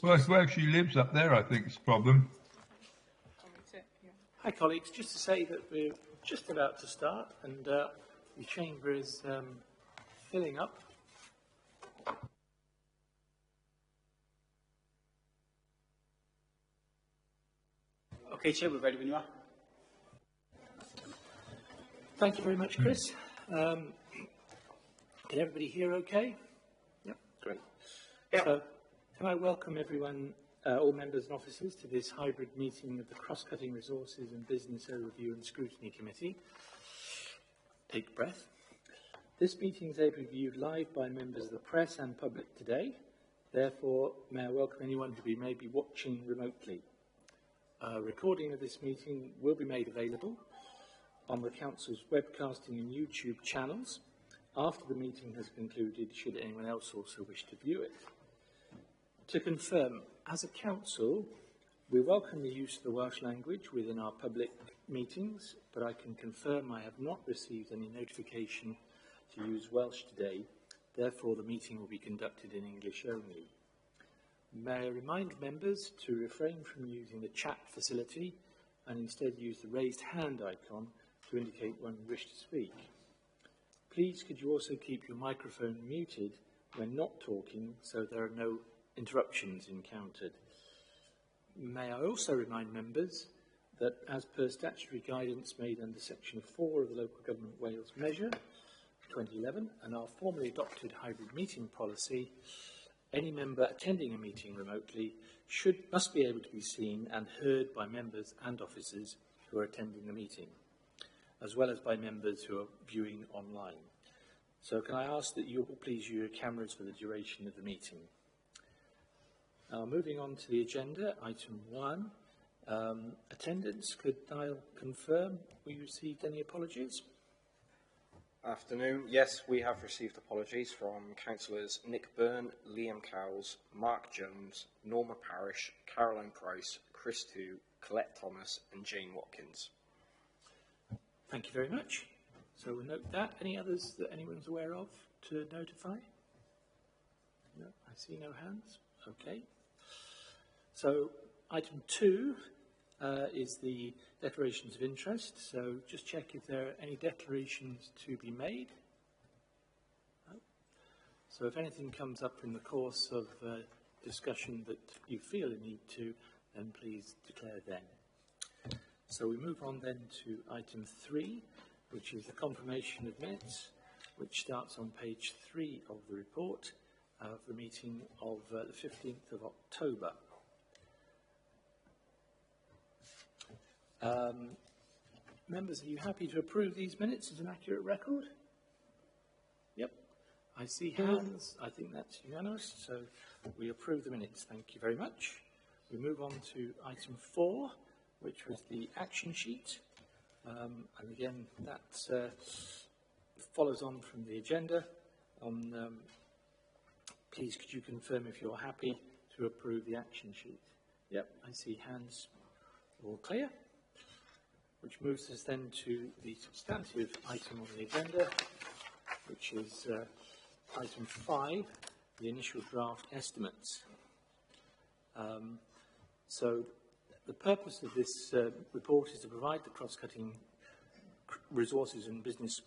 Well, she lives up there, I think, is the problem. Hi colleagues, just to say that we're just about to start and the chamber is filling up. Okay, Chair, we're ready when you are. Thank you very much, Chris. Can everybody hear okay? Yep, great. Yep. So, can I welcome everyone, all members and officers, to this hybrid meeting of the Cross-Cutting Resources and Business Overview and Scrutiny Committee. Take a breath. This meeting is able to be viewed live by members of the press and public today. Therefore, may I welcome anyone who may be watching remotely. A recording of this meeting will be made available on the Council's webcasting and YouTube channels after the meeting has concluded, should anyone else also wish to view it. To confirm, as a Council, we welcome the use of the Welsh language within our public meetings, but I can confirm I have not received any notification to use Welsh today. Therefore, the meeting will be conducted in English only. May I remind members to refrain from using the chat facility and instead use the raised hand icon to indicate when you wish to speak. Please could you also keep your microphone muted when not talking so there are no interruptions encountered. May I also remind members that as per statutory guidance made under section 4 of the Local Government Wales Measure 2011 and our formally adopted hybrid meeting policy, any member attending a meeting remotely must be able to be seen and heard by members and officers who are attending the meeting, as well as by members who are viewing online. So can I ask that you all please use your cameras for the duration of the meeting. Now, moving on to the agenda, item 1, attendance. Could Niall confirm we received any apologies? Afternoon. Yes, we have received apologies from councillors Nick Byrne, Liam Cowles, Mark Jones, Norma Parish, Caroline Price, Chris Tew, Colette Thomas and Jane Watkins. Thank you very much. So we'll note that. Any others that anyone's aware of to notify? No, I see no hands. Okay. So item 2 is the declarations of interest. So just check if there are any declarations to be made. No. So if anything comes up in the course of discussion that you feel a need to, then please declare then. So we move on then to item 3, which is the confirmation of minutes, which starts on page 3 of the report of the meeting of the 15th of October. Members, are you happy to approve these minutes as an accurate record? Yep. I see hands. I think that's unanimous. So we approve the minutes. Thank you very much. We move on to item 4, which was the action sheet. And again, that follows on from the agenda. Please, could you confirm if you're happy to approve the action sheet? Yep, I see hands all clear. Which moves us then to the substantive item on the agenda, which is item 5, the initial draft estimates. So the purpose of this report is to provide the cross-cutting resources and business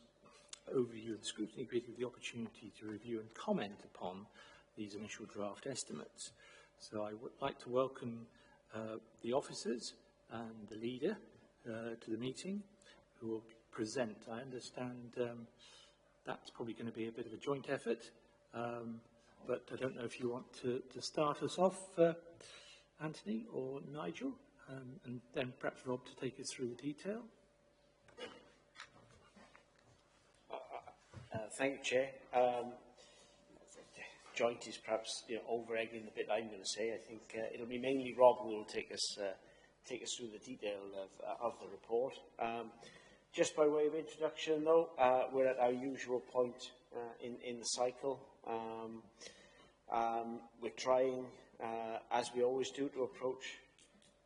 overview and scrutiny committee with the opportunity to review and comment upon these initial draft estimates. So I would like to welcome the officers and the leader to the meeting, who will present. I understand that's probably going to be a bit of a joint effort, but I don't know if you want to start us off, Anthony or Nigel, and then perhaps Rob to take us through the detail. Thank you, Chair. Joint is perhaps over-egging the bit I'm going to say. I think it'll be mainly Rob who will take us through the detail of the report. Just by way of introduction, though, we're at our usual point in the cycle. We're trying, as we always do, to approach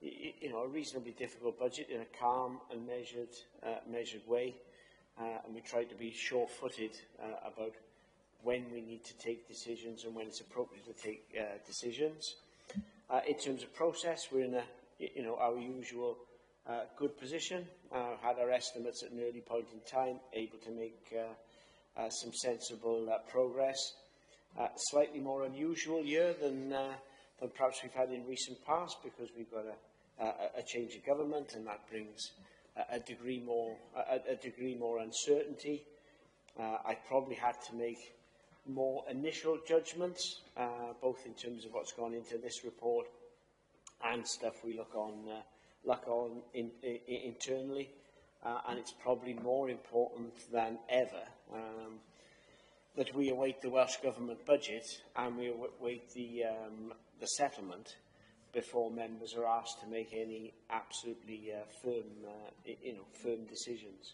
a reasonably difficult budget in a calm and measured way, and we try to be sure-footed about when we need to take decisions and when it's appropriate to take decisions. In terms of process, we're in our usual good position. Had our estimates at an early point in time, able to make some sensible progress. Slightly more unusual year than perhaps we've had in recent past, because we've got a change of government, and that brings a degree more uncertainty. I probably had to make more initial judgments, both in terms of what's gone into this report and stuff we look on internally, and it's probably more important than ever that we await the Welsh Government budget and we await the settlement before members are asked to make any absolutely firm decisions.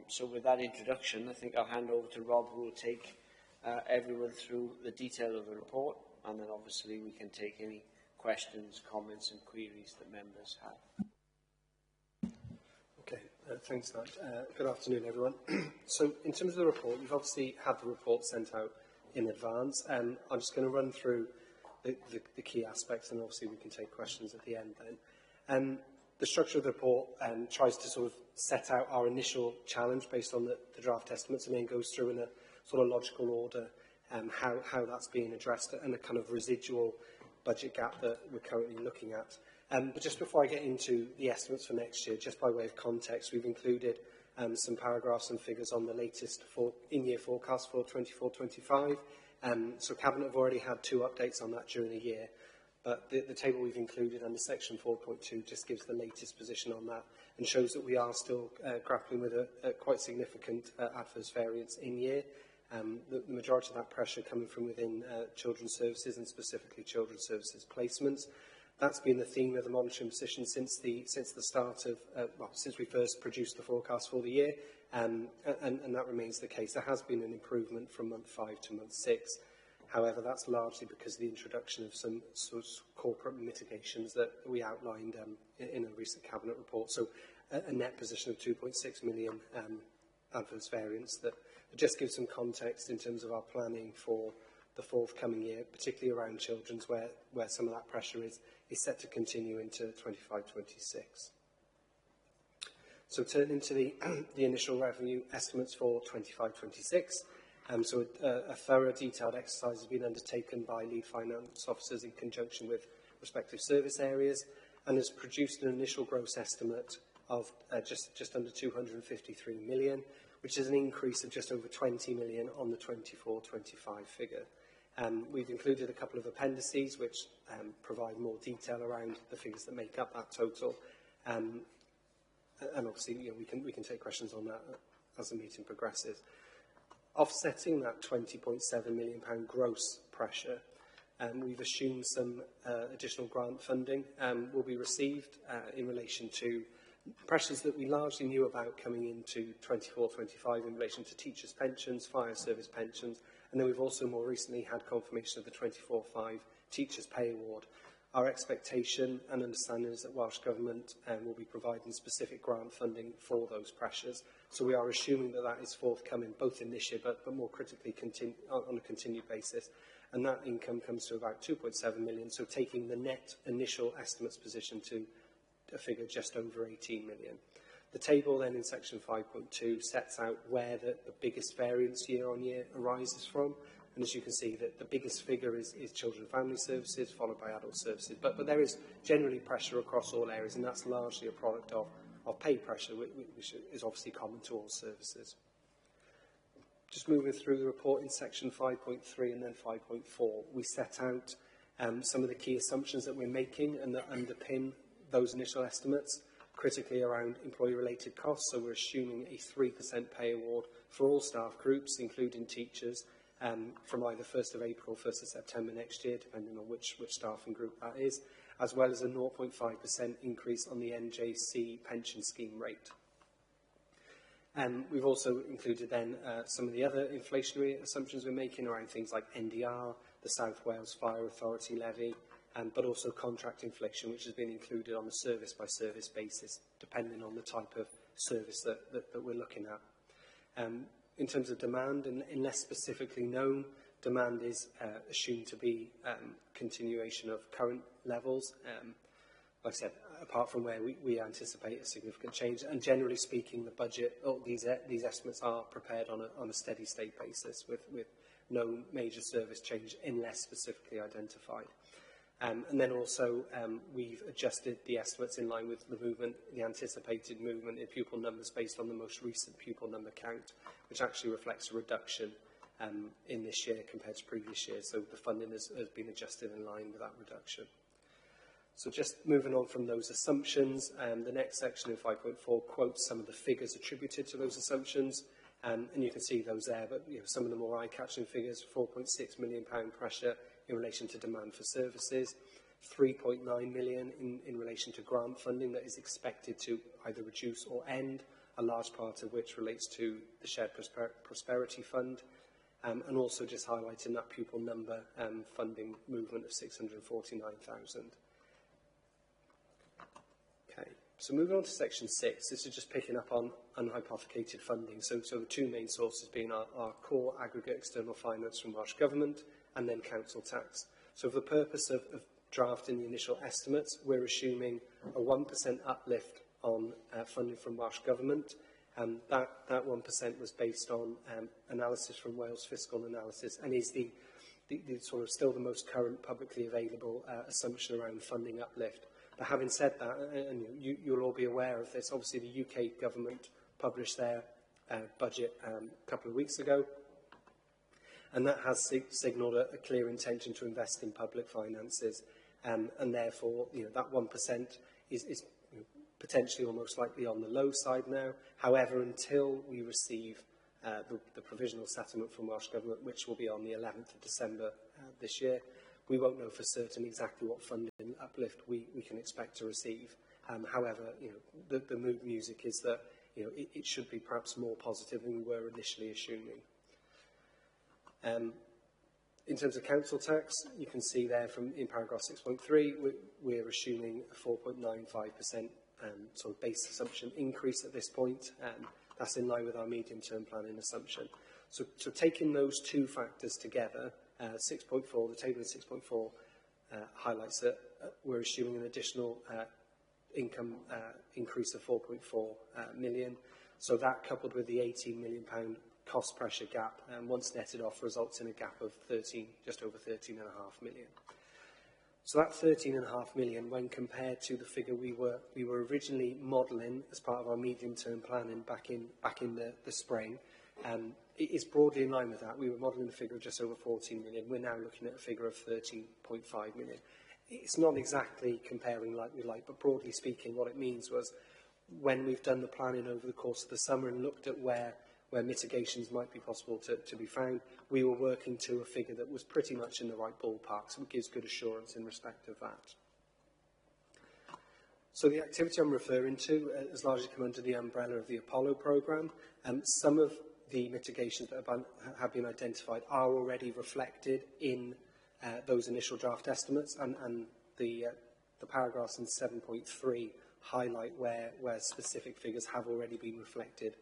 So with that introduction, I think I'll hand over to Rob, who will take everyone through the detail of the report, and then obviously we can take any questions, comments and queries that members have. Okay, thanks, Matt. Good afternoon, everyone. So, in terms of the report, you've obviously had the report sent out in advance, and I'm just going to run through the key aspects, and obviously we can take questions at the end then. The structure of the report tries to sort of set out our initial challenge based on the draft estimates, and then goes through in a sort of logical order how that's being addressed, and a kind of residual budget gap that we're currently looking at. But just before I get into the estimates for next year, just by way of context, we've included some paragraphs and figures on the latest in-year forecast for 24-25. So Cabinet have already had 2 updates on that during the year, but the table we've included under section 4.2 just gives the latest position on that, and shows that we are still grappling with a quite significant adverse variance in year. The majority of that pressure coming from within children's services, and specifically children's services placements. That's been the theme of the monitoring position since the start of, since we first produced the forecast for the year, and that remains the case. There has been an improvement from month 5 to month 6. However, that's largely because of the introduction of some sort of corporate mitigations that we outlined in a recent Cabinet report. So a net position of 2.6 million adverse variance that just gives some context in terms of our planning for the forthcoming year, particularly around children's, where some of that pressure is set to continue into 25-26. So turning to the initial revenue estimates for 25-26, so a thorough, detailed exercise has been undertaken by lead finance officers in conjunction with respective service areas, and has produced an initial gross estimate of just under 253 million, which is an increase of just over 20 million on the 24-25 figure. We've included a couple of appendices which provide more detail around the figures that make up that total, and obviously we can take questions on that as the meeting progresses. Offsetting that £20.7 million gross pressure, we've assumed some additional grant funding will be received in relation to pressures that we largely knew about coming into 24-25 in relation to teachers' pensions, fire service pensions, and then we've also more recently had confirmation of the 24-5 Teachers' Pay Award. Our expectation and understanding is that Welsh Government will be providing specific grant funding for those pressures. So we are assuming that that is forthcoming both in this year but more critically on a continued basis. And that income comes to about 2.7 million, so taking the net initial estimates position to a figure just over 18 million. The table then in section 5.2 sets out where the biggest variance year on year arises from. And as you can see, the biggest figure is children and family services, followed by adult services. But there is generally pressure across all areas, and that's largely a product of pay pressure, which is obviously common to all services. Just moving through the report in section 5.3 and then 5.4, we set out some of the key assumptions that we're making and that underpin those initial estimates, critically around employee-related costs. So we're assuming a 3% pay award for all staff groups, including teachers, from either 1st of April, 1st of September next year, depending on which staffing group that is, as well as a 0.5% increase on the NJC pension scheme rate. We've also included then some of the other inflationary assumptions we're making around things like NDR, the South Wales Fire Authority levy, but also contract inflation, which has been included on a service-by-service basis, depending on the type of service that we're looking at. In terms of demand, and unless specifically known, Demand is assumed to be continuation of current levels. Like I said, apart from where we anticipate a significant change, and generally speaking, the budget, these estimates are prepared on a steady state basis with no major service change unless specifically identified. And then also we've adjusted the estimates in line with the anticipated movement in pupil numbers based on the most recent pupil number count, which actually reflects a reduction in this year compared to previous years. So the funding has been adjusted in line with that reduction. So just moving on from those assumptions, the next section in 5.4 quotes some of the figures attributed to those assumptions, and you can see those there, but some of the more eye-catching figures: £4.6 million pressure in relation to demand for services, 3.9 million in relation to grant funding that is expected to either reduce or end, a large part of which relates to the Shared Prosperity Fund, and also just highlighting that pupil number funding movement of 649,000. Okay, so moving on to section 6, this is just picking up on unhypothecated funding. So the two main sources being our core aggregate external finance from Welsh Government and then council tax. So for the purpose of drafting the initial estimates, we're assuming a 1% uplift on funding from Welsh Government. That 1% was based on analysis from Wales Fiscal Analysis and is the sort of still the most current publicly available assumption around funding uplift. But having said that, and you'll all be aware of this, obviously the UK government published their budget a couple of weeks ago, and that has signalled a clear intention to invest in public finances, and therefore that 1% is potentially or most likely on the low side now. However, until we receive the provisional settlement from Welsh Government, which will be on the 11th of December this year, we won't know for certain exactly what funding uplift we can expect to receive. However, the mood music is that it should be perhaps more positive than we were initially assuming. In terms of council tax, you can see there in paragraph 6.3, we're assuming a 4.95% sort of base assumption increase at this point. That's in line with our medium-term planning assumption. So taking those two factors together, 6.4, the table of 6.4 highlights that we're assuming an additional income increase of 4.4 million. So that, coupled with the £18 million cost pressure gap, once netted off, results in a gap of just over 13.5 million. So that 13.5 million, when compared to the figure we were originally modelling as part of our medium-term planning back in the spring, it is broadly in line with that. We were modelling a figure of just over 14 million. We're now looking at a figure of 13.5 million. It's not exactly comparing like with like, but broadly speaking, what it means was when we've done the planning over the course of the summer and looked at where mitigations might be possible to be found, we were working to a figure that was pretty much in the right ballpark, so it gives good assurance in respect of that. So the activity I'm referring to has largely come under the umbrella of the Apollo programme. Some of the mitigations that have been identified are already reflected in those initial draft estimates, and the paragraphs in 7.3 highlight where specific figures have already been reflected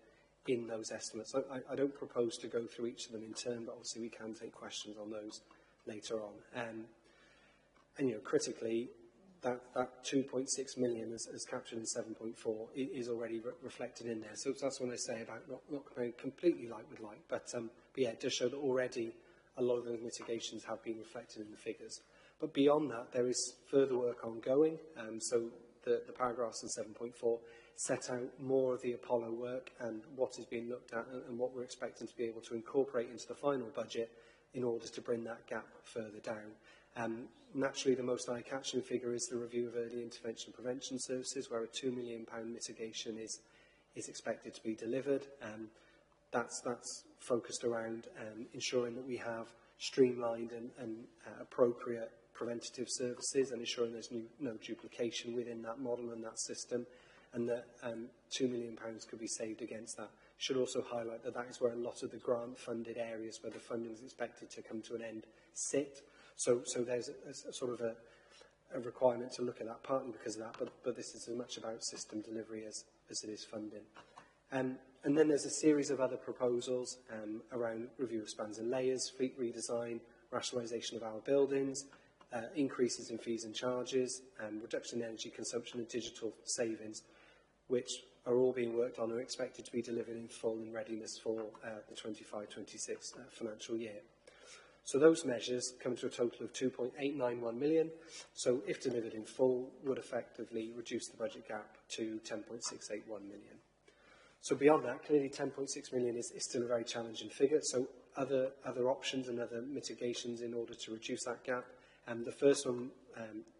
in those estimates. I don't propose to go through each of them in turn, but obviously we can take questions on those later on. And critically, that 2.6 million as captured in 7.4 is already reflected in there. So that's what I say about not comparing completely like with like, but yeah, it does show that already a lot of those mitigations have been reflected in the figures. But beyond that, there is further work ongoing. So the paragraphs in 7.4 set out more of the Apollo work and what is being looked at and what we're expecting to be able to incorporate into the final budget in order to bring that gap further down. Naturally, the most eye-catching figure is the review of early intervention prevention services, where a £2 million mitigation is expected to be delivered. That's focused around ensuring that we have streamlined and appropriate preventative services and ensuring there's no duplication within that model and that system, and that £2 million could be saved against that. Should also highlight that that is where a lot of the grant-funded areas where the funding is expected to come to an end sit. So there's a sort of a requirement to look at that, partly because of that, but this is as much about system delivery as it is funding. And then there's a series of other proposals around review of spans and layers, fleet redesign, rationalisation of our buildings, increases in fees and charges, reduction in energy consumption and digital savings, which are all being worked on and are expected to be delivered in full in readiness for the 25-26 financial year. So those measures come to a total of 2.891 million, so if delivered in full, would effectively reduce the budget gap to 10.681 million. So beyond that, clearly 10.6 million is still a very challenging figure, so other options and other mitigations in order to reduce that gap. The first one,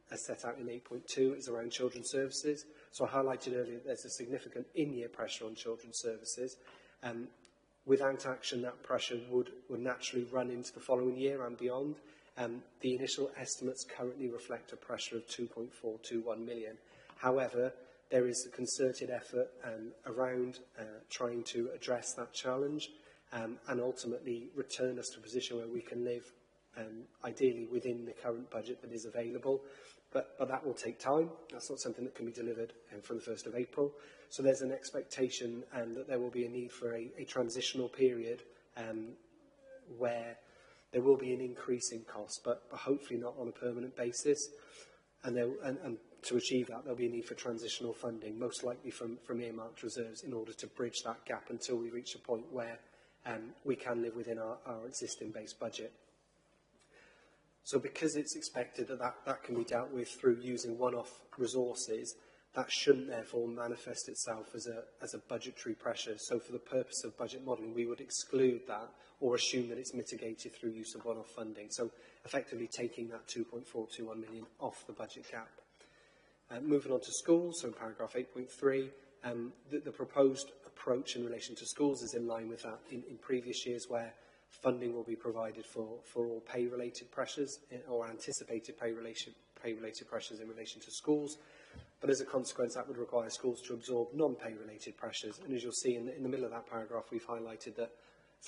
as set out in 8.2, is around children's services. So I highlighted earlier there's a significant in-year pressure on children's services. Without action, that pressure would naturally run into the following year and beyond. The initial estimates currently reflect a pressure of 2.421 million. However, there is a concerted effort around trying to address that challenge and ultimately return us to a position where we can live ideally within the current budget that is available. But that will take time. That's not something that can be delivered from the 1st of April. So there's an expectation that there will be a need for a transitional period where there will be an increase in costs, but hopefully not on a permanent basis. And to achieve that, there'll be a need for transitional funding, most likely from earmarked reserves, in order to bridge that gap until we reach a point where we can live within our existing base budget. So because it's expected that can be dealt with through using one-off resources, that shouldn't therefore manifest itself as a budgetary pressure. So for the purpose of budget modelling, we would exclude that or assume that it's mitigated through use of one-off funding. So effectively taking that 2.421 million off the budget gap. Moving on to schools, so in paragraph 8.3, the proposed approach in relation to schools is in line with that in previous years, where funding will be provided for all pay-related pressures or anticipated pay-related pressures in relation to schools. But as a consequence, that would require schools to absorb non-pay-related pressures. And as you'll see in the middle of that paragraph, we've highlighted that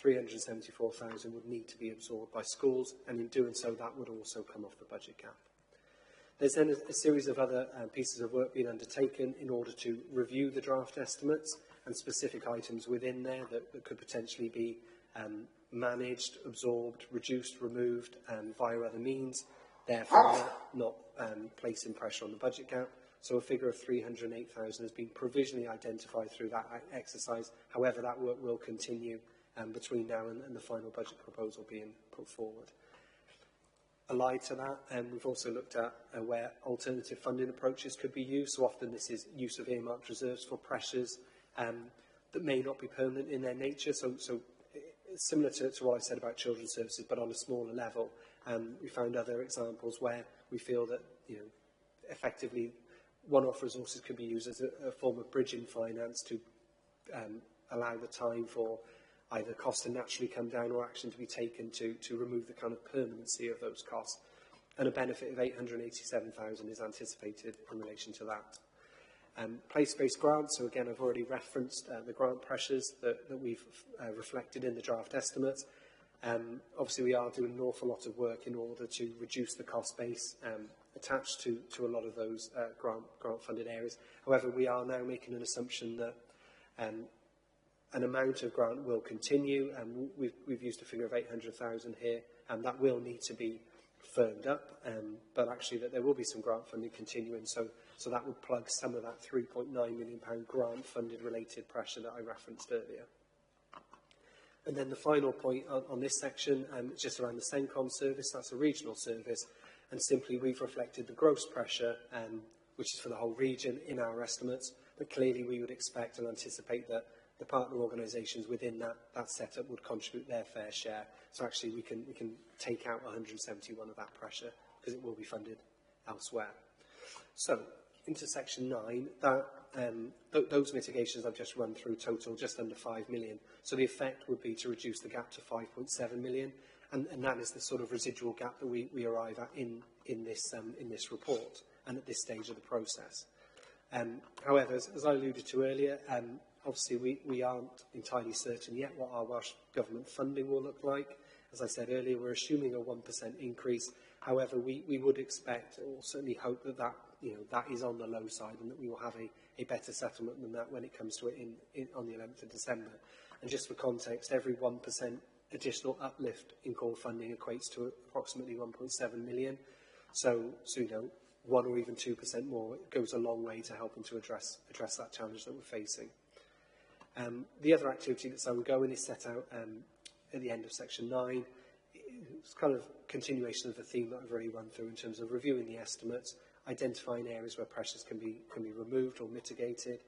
374,000 would need to be absorbed by schools, and in doing so, that would also come off the budget gap. There's then a series of other pieces of work being undertaken in order to review the draft estimates and specific items within there that could potentially be managed, absorbed, reduced, removed via other means, therefore not placing pressure on the budget gap. So a figure of 308,000 has been provisionally identified through that exercise. However, that work will continue between now and the final budget proposal being put forward. Allied to that, we've also looked at where alternative funding approaches could be used. So often this is use of earmarked reserves for pressures that may not be permanent in their nature. So similar to what I said about children's services, but on a smaller level. We found other examples where we feel that, effectively one-off resources could be used as a form of bridging finance to allow the time for either costs to naturally come down or action to be taken to remove the kind of permanency of those costs. And a benefit of 887,000 is anticipated in relation to that. Place-based grants, so again, I've already referenced the grant pressures that we've reflected in the draft estimates. Obviously, we are doing an awful lot of work in order to reduce the cost base attached to a lot of those grant-funded areas. However, we are now making an assumption that an amount of grant will continue, and we've used a figure of 800,000 here, and that will need to be firmed up, but actually that there will be some grant funding continuing, so that would plug some of that £3.9 million grant funded related pressure that I referenced earlier. And then the final point on this section is just around the CENCOM service. That's a regional service, and simply we've reflected the gross pressure, which is for the whole region, in our estimates, but clearly we would expect and anticipate that the partner organisations within that setup would contribute their fair share. So actually we can take out 171 of that pressure because it will be funded elsewhere. So into section 9, those mitigations I've just run through total just under 5 million. So the effect would be to reduce the gap to 5.7 million, and that is the sort of residual gap that we arrive at in this report and at this stage of the process. However, as I alluded to earlier, obviously we aren't entirely certain yet what our Welsh Government funding will look like. As I said earlier, we're assuming a 1% increase, However, we would expect, or certainly hope, that that is on the low side, and that we will have a better settlement than that when it comes to it on the 11th of December. And just for context, every 1% additional uplift in core funding equates to approximately 1.7 million. So 1 or even 2% more, it goes a long way to helping to address that challenge that we're facing. The other activity that's ongoing is set out at the end of section 9. It's kind of continuation of the theme that I've already run through in terms of reviewing the estimates, identifying areas where pressures can be removed or mitigated,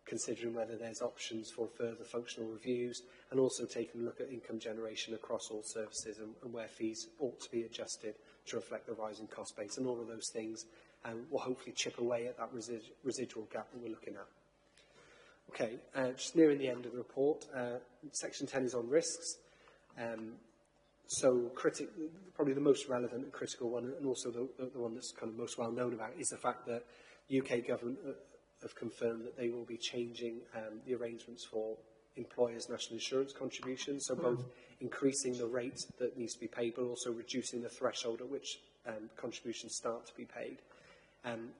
considering whether there's options for further functional reviews, and also taking a look at income generation across all services and where fees ought to be adjusted to reflect the rising cost base. And all of those things will hopefully chip away at that residual gap that we're looking at. Okay, just nearing the end of the report, section 10 is on risks. So probably the most relevant and critical one, and also the one that's kind of most well known about, is the fact that UK government have confirmed that they will be changing the arrangements for employers' national insurance contributions, so both increasing the rate that needs to be paid, but also reducing the threshold at which contributions start to be paid.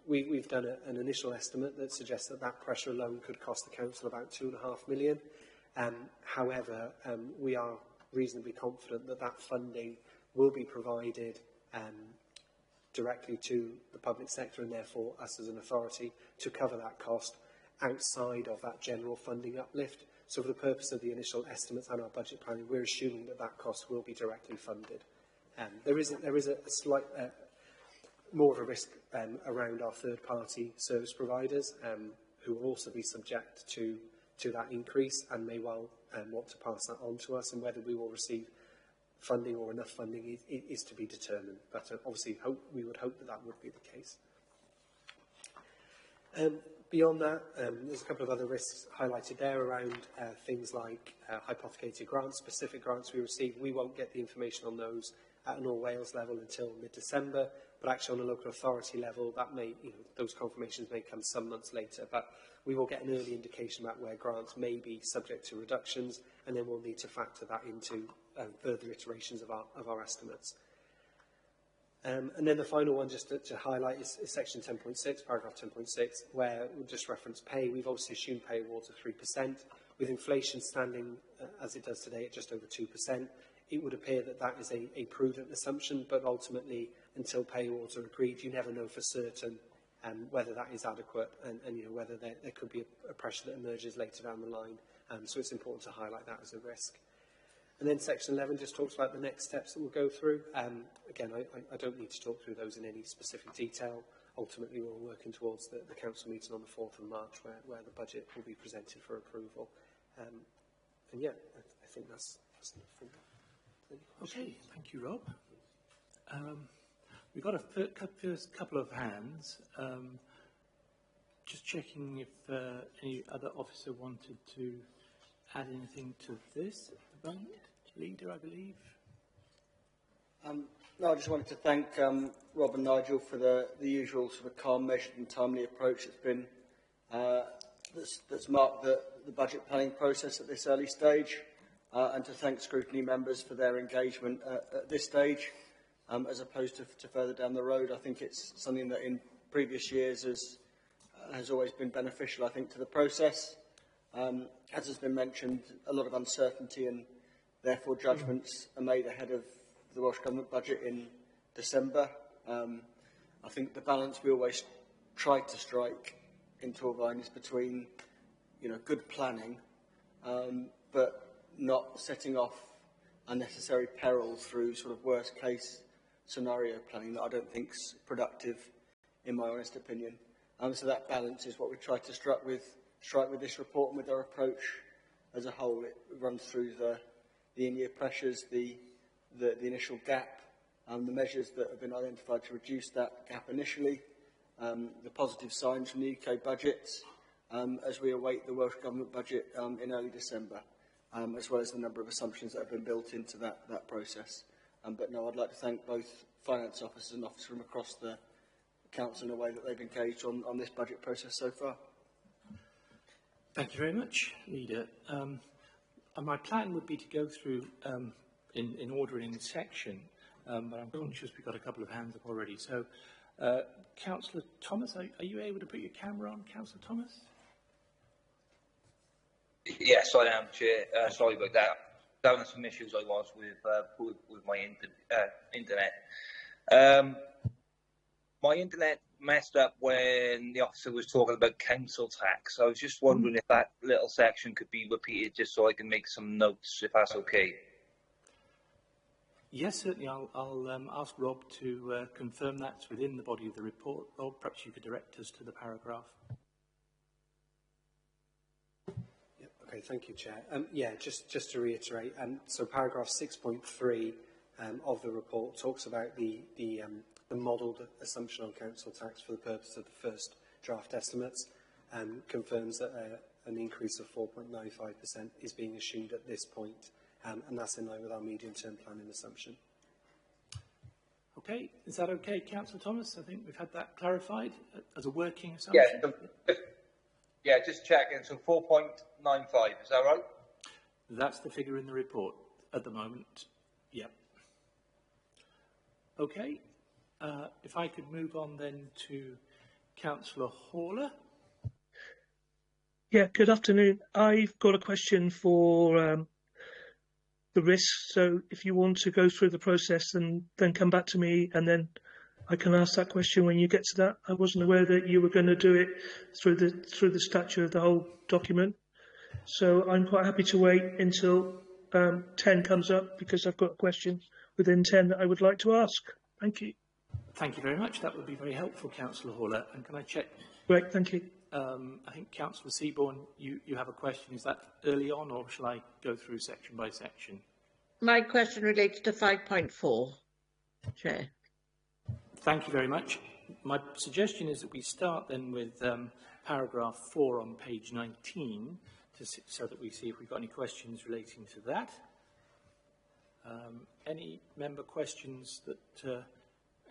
We've done an initial estimate that suggests that pressure alone could cost the council about £2.5 million. However, we are reasonably confident that funding will be provided directly to the public sector, and therefore us as an authority, to cover that cost outside of that general funding uplift. So for the purpose of the initial estimates and our budget planning, we're assuming that cost will be directly funded. There is a slight more of a risk around our third-party service providers, who will also be subject to that increase and may well want to pass that on to us, and whether we will receive funding or enough funding is to be determined. But obviously we would hope that would be the case. Beyond that, there's a couple of other risks highlighted there around things like hypothecated grants, specific grants we receive. We won't get the information on those at an All Wales level until mid-December, but actually on a local authority level, that may, those confirmations may come some months later. But we will get an early indication about where grants may be subject to reductions, and then we'll need to factor that into further iterations of our estimates. And then the final one, just to highlight, is section 10.6, paragraph 10.6, where we'll just reference pay. We've obviously assumed pay awards of 3%. With inflation standing, as it does today, at just over 2%, it would appear that is a prudent assumption, but ultimately, until pay awards are agreed, you never know for certain whether that is adequate, and whether there could be a pressure that emerges later down the line. So it's important to highlight that as a risk. And then section 11 just talks about the next steps that we'll go through. Again, I don't need to talk through those in any specific detail. Ultimately, we're working towards the council meeting on the 4th of March, where the budget will be presented for approval. And yeah, I think that's enough for me. Okay, thank you, Rob. We've got a first couple of hands. Just checking if any other officer wanted to add anything to this. The band leader, I believe. No, I just wanted to thank Rob and Nigel for the usual sort of calm, measured and timely approach that's been that's marked the budget planning process at this early stage, and to thank scrutiny members for their engagement at this stage, as opposed to further down the road. I think it's something that in previous years has always been beneficial, I think, to the process. As has been mentioned, a lot of uncertainty, and therefore judgments are made ahead of the Welsh Government budget in December. I think the balance we always try to strike in Torfaen is between, good planning, but not setting off unnecessary peril through sort of worst case scenario planning that I don't think is productive, in my honest opinion. So that balance is what we try to strike with this report and with our approach as a whole. It runs through the in-year pressures, the initial gap, the measures that have been identified to reduce that gap initially, the positive signs from the UK budget, as we await the Welsh Government budget in early December, as well as the number of assumptions that have been built into that process. But no, I'd like to thank both finance officers and officers from across the council in the way that they've engaged on this budget process so far. Thank you very much, Leader. My plan would be to go through in order in section, but I'm conscious we've got a couple of hands up already. So, Councillor Thomas, are you able to put your camera on, Councillor Thomas? Yes, I am, Chair. Sorry about that. Having some issues I was with my internet. My internet messed up when the officer was talking about council tax. I was just wondering if that little section could be repeated, just so I can make some notes, if that's okay. Yes, certainly. I'll ask Rob to confirm that's within the body of the report. Rob, perhaps you could direct us to the paragraph. Okay, thank you, Chair. Just to reiterate, so paragraph 6.3 of the report talks about the modelled assumption on council tax for the purpose of the first draft estimates, and confirms that an increase of 4.95% is being assumed at this point, and that's in line with our medium-term planning assumption. Okay, is that okay, Councillor Thomas? I think we've had that clarified as a working assumption. Yeah, just checking. So 4.95, is that right? That's the figure in the report at the moment. Yep. Okay. If I could move on then to Councillor Haller. Yeah, good afternoon. I've got a question for the risks. So if you want to go through the process and then come back to me, and then I can ask that question when you get to that. I wasn't aware that you were going to do it through the stature of the whole document. So I'm quite happy to wait until 10 comes up, because I've got a question within 10 that I would like to ask. Thank you. Thank you very much. That would be very helpful, Councillor Haller. And can I check? Great, thank you. I think Councillor Seaborn, you have a question. Is that early on, or shall I go through section by section? My question relates to 5.4, Chair. Thank you very much. My suggestion is that we start then with paragraph 4 on page 19, so that we see if we've got any questions relating to that. Any member questions that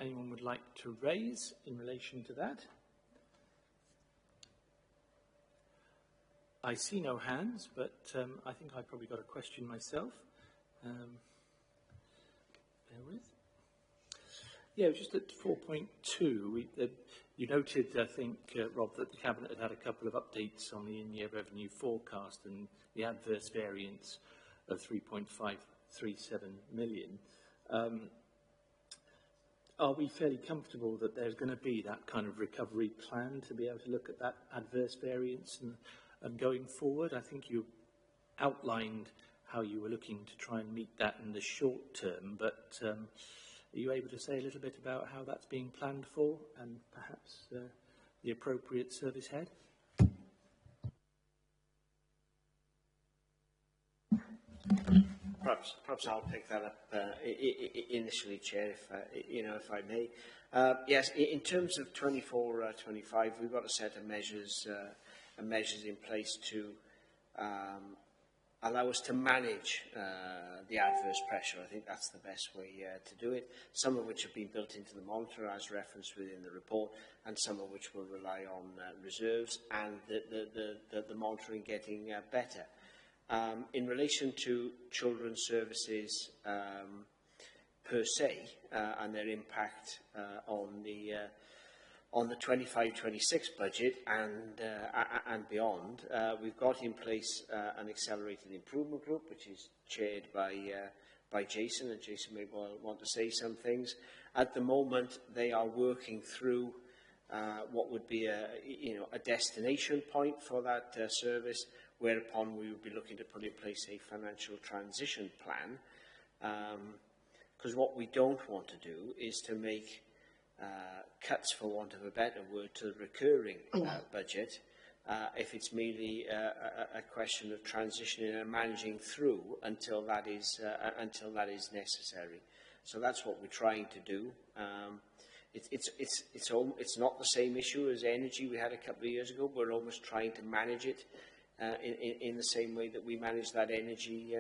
anyone would like to raise in relation to that? I see no hands, but I think I've probably got a question myself. Bear with. Yeah, just at 4.2, you noted, I think, Rob, that the Cabinet had had a couple of updates on the in-year revenue forecast and the adverse variance of 3.537 million. Are we fairly comfortable that there's going to be that kind of recovery plan to be able to look at that adverse variance and going forward? I think you outlined how you were looking to try and meet that in the short term, but are you able to say a little bit about how that's being planned for, and perhaps the appropriate service head? Perhaps I'll pick that up initially, Chair, if I may. Yes, in terms of 24-25, we've got a set of measures in place to allow us to manage the adverse pressure. I think that's the best way to do it, some of which have been built into the monitor as referenced within the report, and some of which will rely on reserves and the monitoring getting better. In relation to children's services per se and their impact on the 25-26 budget and beyond, we've got in place an accelerated improvement group, which is chaired by Jason, and Jason may well want to say some things. At the moment, they are working through what would be a destination point for that service, whereupon we would be looking to put in place a financial transition plan. Because what we don't want to do is to make cuts, for want of a better word, to the recurring budget, if it's merely a question of transitioning and managing through until that is necessary. So that's what we're trying to do. It's not the same issue as energy we had a couple of years ago. We're almost trying to manage it in the same way that we managed that energy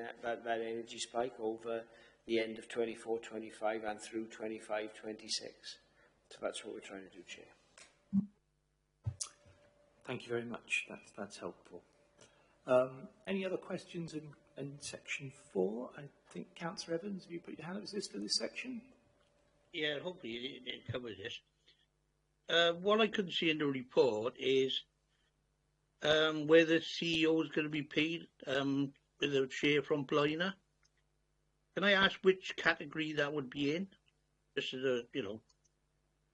spike over the end of 24-25 and through 25-26. So that's what we're trying to do, Chair. Thank you very much. That's helpful. Any other questions in section 4? I think Councillor Evans, have you put your hand up? Is this for this section? Yeah, hopefully it covers this. What I couldn't see in the report is where the CEO is going to be paid with a share from Bliner. Can I ask which category that would be in? Just as a,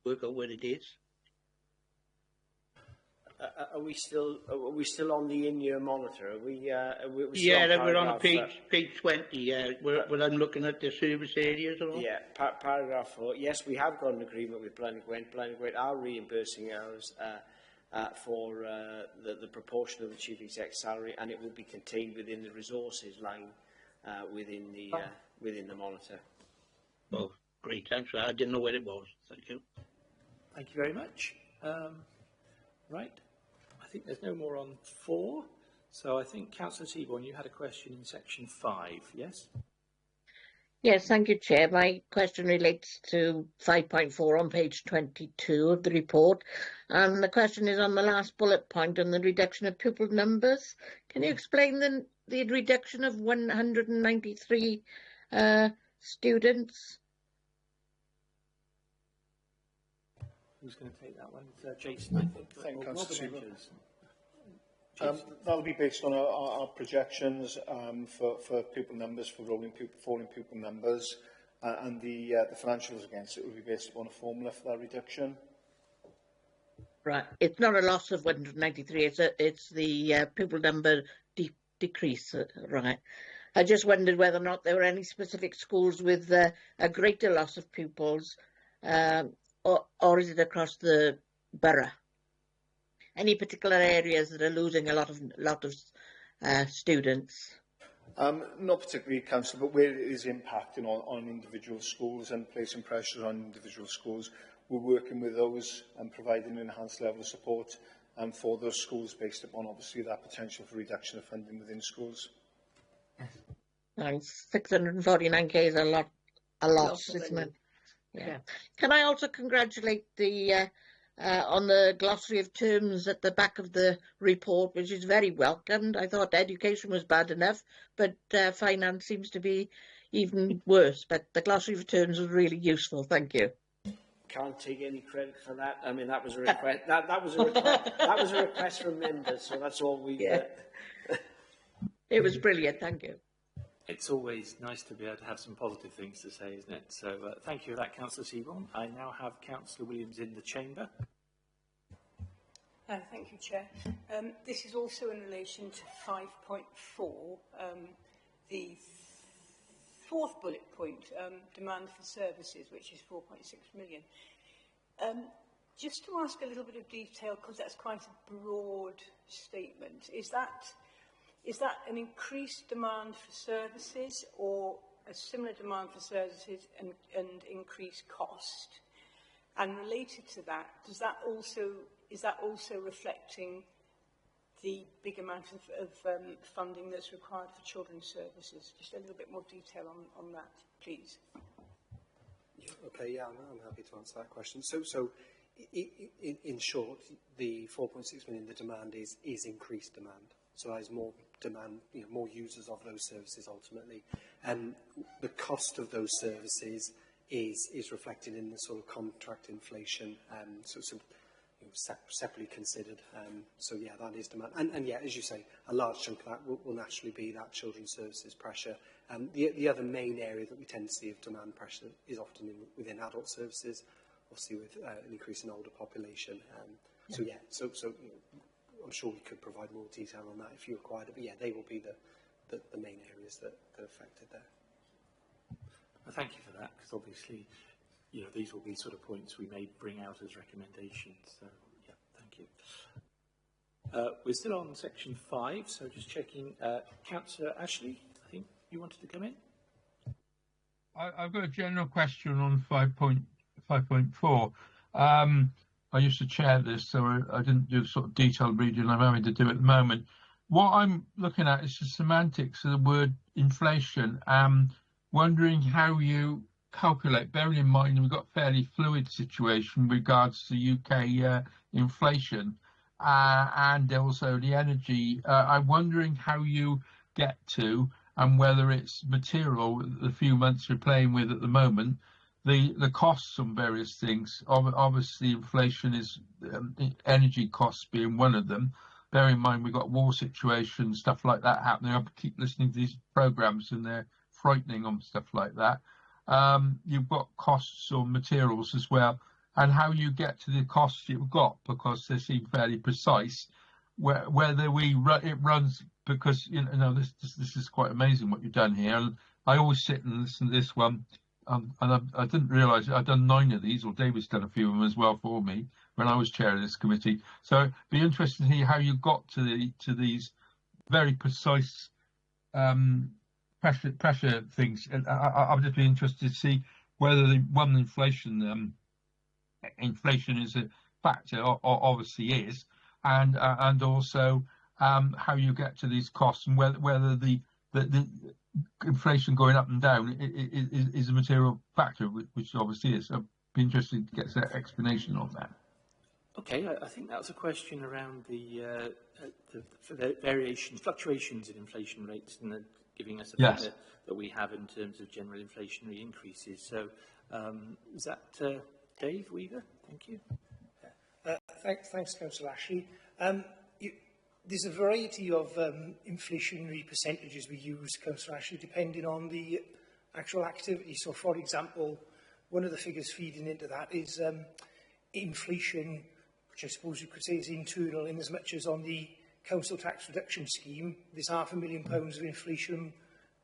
work out where it is. Are we still on the in-year monitor? Are we We're on page 20. Yeah, where I'm looking at the service areas and all. Yeah, paragraph 4. Yes, we have got an agreement with Blaenau Gwent. Blaenau Gwent are reimbursing us for the proportion of the chief exec's salary, and it will be contained within the resources line within the monitor. Oh, great! Thanks. I didn't know where it was. Thank you. Thank you very much. Right. I think there's no more on 4. So I think Councillor Seaborn, you had a question in section 5, yes? Yes, thank you, Chair. My question relates to 5.4 on page 22 of the report. And the question is on the last bullet point on the reduction of pupil numbers. Can you explain the reduction of 193 students? Who's going to take that one? Jason, I think. Thank you, Councillor Seaborn. That'll be based on our projections for pupil numbers, for falling pupil numbers, and the financials against it will be based upon a formula for that reduction. Right, it's not a loss of 193. It's the pupil number decrease. Right. I just wondered whether or not there were any specific schools with a greater loss of pupils, or is it across the borough? Any particular areas that are losing a lot of students? Not particularly, Councillor, but where it is impacting on individual schools and placing pressure on individual schools, we're working with those and providing an enhanced level of support for those schools based upon, obviously, that potential for reduction of funding within schools. And 649k is a lot, isn't it? Yeah. Can I also congratulate the on the glossary of terms at the back of the report, which is very welcomed. I thought education was bad enough, but finance seems to be even worse. But the glossary of terms was really useful. Thank you. Can't take any credit for that. I mean, that was a request. that was a request. That was a request from members. So that's all we. Yeah. It was brilliant. Thank you. It's always nice to be able to have some positive things to say, isn't it? So thank you for that, Councillor Seaborn. I now have Councillor Williams in the chamber. Thank you, Chair. This is also in relation to 5.4, the fourth bullet point, demand for services, which is 4.6 million. Just to ask a little bit of detail, because that's quite a broad statement, is that an increased demand for services or a similar demand for services and increased cost? And related to that, is that also reflecting the big amount of funding that's required for children's services? Just a little bit more detail on that, please. Yeah, okay, yeah, I'm happy to answer that question. So in short, the 4.6 million, the demand is increased demand. So there's more demand, more users of those services ultimately. And the cost of those services is reflected in the sort of contract inflation, so separately considered. So yeah, that is demand. And yeah, as you say, a large chunk of that will naturally be that children's services pressure. The other main area that we tend to see of demand pressure is often within adult services, obviously with an increase in older population. So yeah, so I'm sure we could provide more detail on that if you required it, but yeah, they will be the main areas that are affected there. Well, thank you for that, because obviously, these will be sort of points we may bring out as recommendations. So, yeah, thank you. We're still on section 5, so just checking. Councillor Ashley, I think you wanted to come in? I've got a general question on 5.4. I used to chair this, so I didn't do the sort of detailed reading I'm having to do at the moment. What I'm looking at is the semantics of the word inflation. Wondering how you calculate, bearing in mind we've got a fairly fluid situation with regards to UK inflation and also the energy. I'm wondering how you get to, and whether it's material, the few months we're playing with at the moment, the costs on various things. Obviously, inflation is energy costs being one of them. Bear in mind we've got war situations, stuff like that happening. I keep listening to these programs and they're frightening on stuff like that. You've got costs on materials as well, and how you get to the costs you've got, because they seem fairly precise. Whether it runs, because this is quite amazing what you've done here. And I always sit and listen to this one, and I didn't realise I'd done 9 of these, or David's done a few of them as well for me when I was chair of this committee. So it'd be interesting to hear how you got to these very precise pressure things. And I'd just be interested to see whether inflation is a factor, or obviously is, and also how you get to these costs, and whether the inflation going up and down is a material factor, which obviously is. So I'd be interested to get an explanation on that. Okay, I think that was a question around the fluctuations in inflation rates, and giving us a figure that we have in terms of general inflationary increases. So is that Dave Weaver? Thank you. Thanks, Councillor Ashley. There's a variety of inflationary percentages we use, Councillor Ashley, depending on the actual activity. So, for example, one of the figures feeding into that is inflation, which I suppose you could say is internal, in as much as on the council tax reduction scheme, there's £500,000 of inflation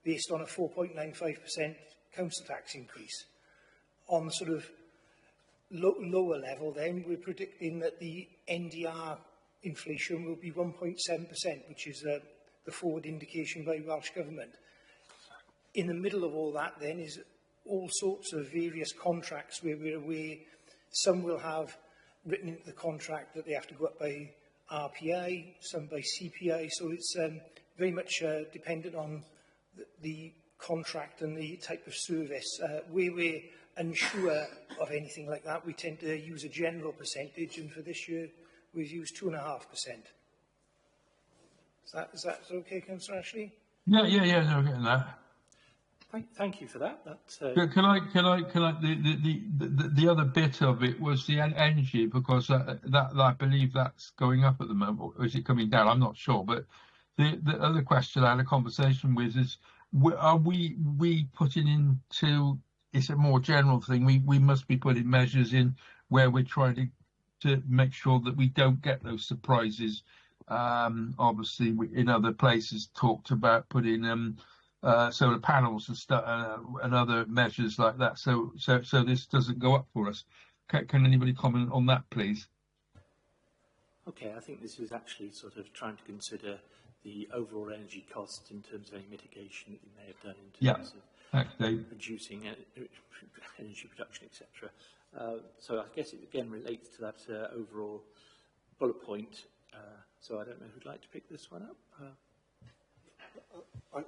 based on a 4.95% council tax increase. On the sort of lower level, then, we're predicting that the NDR inflation will be 1.7%, which is the forward indication by Welsh Government. In the middle of all that, then, is all sorts of various contracts where we're aware some will have written into the contract that they have to go up by RPI, some by CPI, so it's very much dependent on the contract and the type of service. Where we're unsure of anything like that, we tend to use a general percentage, and for this year we've used 2.5%. Is that okay, Councillor Ashley? No, getting that. Thank you for that. That's, Can I? The other bit of it was the energy, because that I believe that's going up at the moment, or is it coming down? I'm not sure. But the other question I had a conversation with is: are we putting into? It's a more general thing. We must be putting measures in where we're trying to make sure that we don't get those surprises. Obviously, in other places talked about putting solar panels and stuff and other measures like that. So this doesn't go up for us. Can anybody comment on that, please? Okay, I think this is actually sort of trying to consider the overall energy costs in terms of any mitigation that you may have done in terms of reducing energy production, etc. So I guess it again relates to that overall bullet point. So I don't know who'd like to pick this one up. I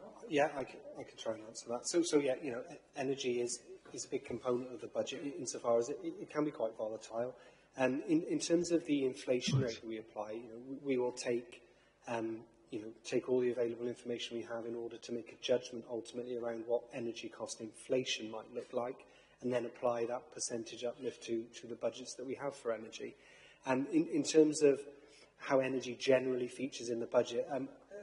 can try and answer that. So yeah, energy is a big component of the budget insofar as it can be quite volatile. And in terms of the inflation rate that we apply, we will take all the available information we have in order to make a judgment ultimately around what energy cost inflation might look like, and then apply that percentage uplift to the budgets that we have for energy. And in terms of how energy generally features in the budget,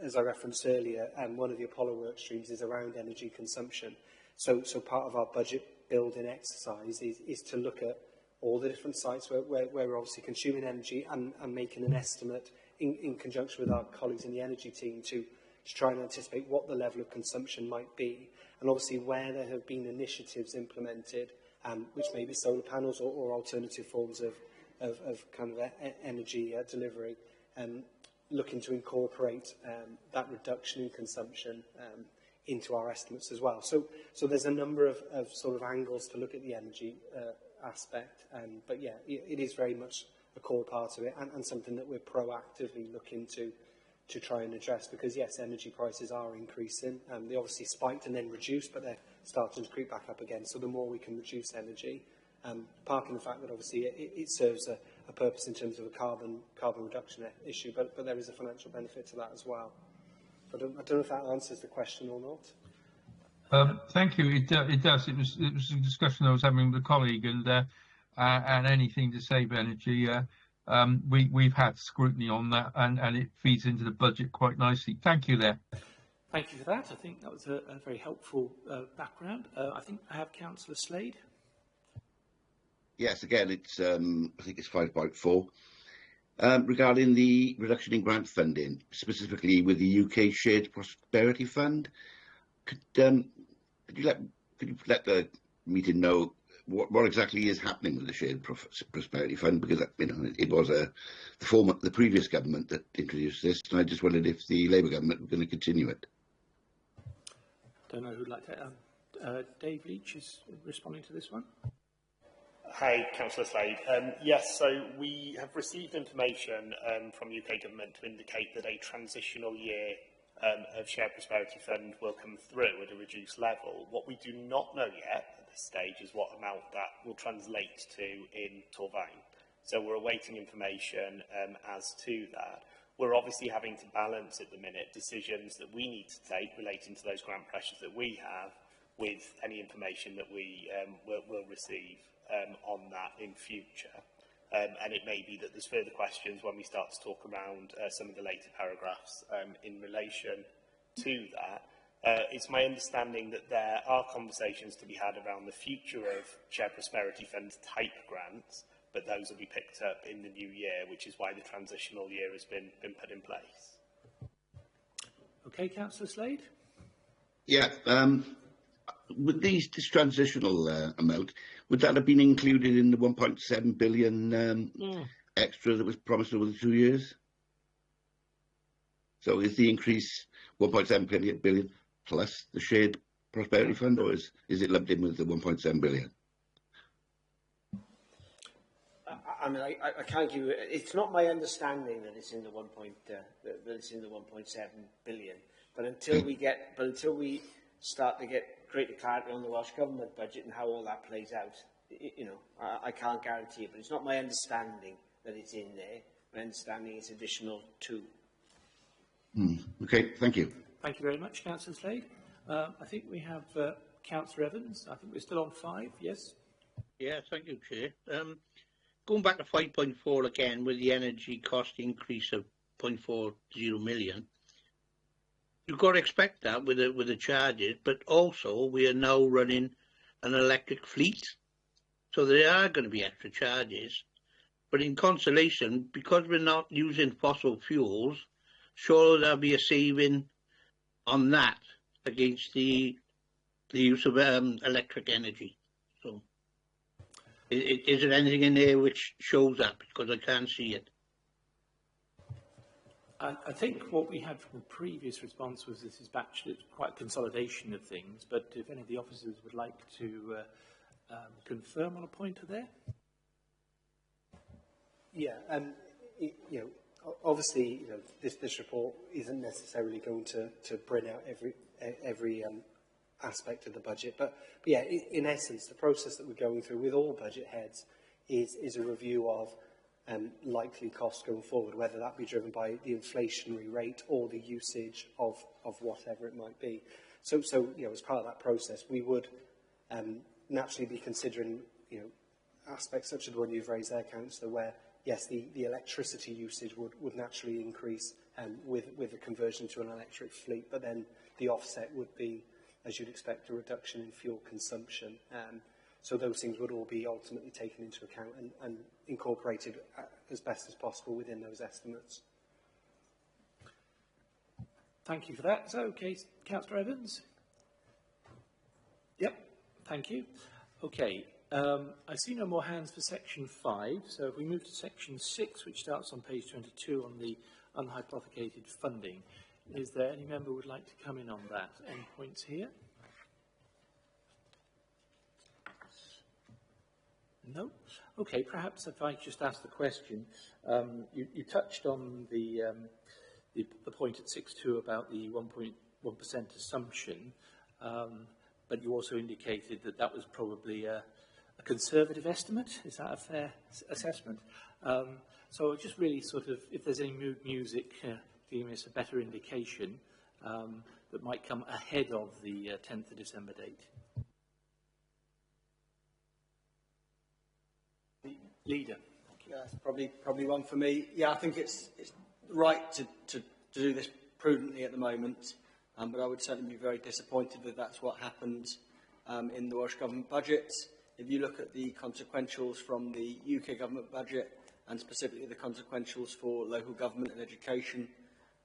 as I referenced earlier, one of the Apollo work streams is around energy consumption. So part of our budget building exercise is to look at all the different sites where we're obviously consuming energy and making an estimate in conjunction with our colleagues in the energy team to try and anticipate what the level of consumption might be. And obviously where there have been initiatives implemented, which may be solar panels or alternative forms of kind of energy delivery, looking to incorporate that reduction in consumption into our estimates as well. So there's a number of sort of angles to look at the energy aspect, but yeah, it is very much a core part of it, and something that we're proactively looking to try and address, because yes, energy prices are increasing. They obviously spiked and then reduced, but they're starting to creep back up again. So the more we can reduce energy, parking the fact that obviously it serves a purpose in terms of a carbon reduction issue, but there is a financial benefit to that as well. I don't know if that answers the question or not. Thank you. It does. It was a discussion I was having with a colleague, and anything to save energy. We've had scrutiny on that, and it feeds into the budget quite nicely. Thank you there. Thank you for that. I think that was a very helpful background. I think I have Councillor Slade. Yes, again, it's I think it's 5.4. Regarding the reduction in grant funding, specifically with the UK Shared Prosperity Fund, could you let the meeting know what exactly is happening with the Shared Prosperity Fund? Because it was the previous government that introduced this, and I just wondered if the Labour government were going to continue it. Don't know who'd like to. Dave Leach is responding to this one. Hi, Councillor Slade. Yes, so we have received information from the UK Government to indicate that a transitional year of Shared Prosperity Fund will come through at a reduced level. What we do not know yet at this stage is what amount that will translate to in Torfaen. So we're awaiting information as to that. We're obviously having to balance at the minute decisions that we need to take relating to those grant pressures that we have with any information that we will receive on that in future. And it may be that there's further questions when we start to talk around some of the later paragraphs in relation to that. It's my understanding that there are conversations to be had around the future of Shared Prosperity Fund type grants, but those will be picked up in the new year, which is why the transitional year has been put in place. Okay, Councillor Slade? Yeah, with this transitional amount, would that have been included in the 1.7 billion extra that was promised over the 2 years? So is the increase 1.7 billion plus the Shared Prosperity Fund, or is it lumped in with the 1.7 billion? I mean, I can't give you. It's not my understanding that it's in the 1.7 billion. But until we start to get greater clarity on the Welsh Government budget and how all that plays out, I can't guarantee it. But it's not my understanding that it's in there. My understanding is additional too. Okay, thank you. Thank you very much, Councillor Slade. I think we have Councillor Evans. I think we're still on 5. Yes. Yeah, thank you, Chair. Going back to 5.4 again, with the energy cost increase of 0.40 million, you've got to expect that with the charges, but also we are now running an electric fleet, so there are going to be extra charges. But in consolation, because we're not using fossil fuels, surely there'll be a saving on that against the use of electric energy. So, is there anything in there which shows that? Because I can't see it. I think what we had from the previous response was this is actually quite a consolidation of things, but if any of the officers would like to confirm on a pointer there. Yeah, obviously, this report isn't necessarily going to bring out every aspect of the budget, but yeah, in essence, the process that we're going through with all budget heads is a review of likely costs going forward, whether that be driven by the inflationary rate or the usage of whatever it might be. So as part of that process, we would naturally be considering aspects such as the one you've raised there, Councillor, where yes, the electricity usage would naturally increase with the conversion to an electric fleet, but then the offset would be, as you'd expect, a reduction in fuel consumption. So those things would all be ultimately taken into account and incorporated as best as possible within those estimates. Thank you for that. So, okay, Councillor Evans? Yep, thank you. Okay, I see no more hands for section 5, so if we move to section 6, which starts on page 22 on the unhypothecated funding, is there any member who would like to come in on that? Any points here? No? Okay, perhaps if I just ask the question, you touched on the point at 6.2 about the 1.1% assumption, but you also indicated that that was probably a conservative estimate. Is that a fair assessment? So just really sort of, if there's any mood music, giving us a better indication, that might come ahead of the 10th of December date. Leader. Yeah, that's probably one for me. Yeah, I think it's right to do this prudently at the moment, but I would certainly be very disappointed that that's what happened in the Welsh Government budget. If you look at the consequentials from the UK Government budget, and specifically the consequentials for local government and education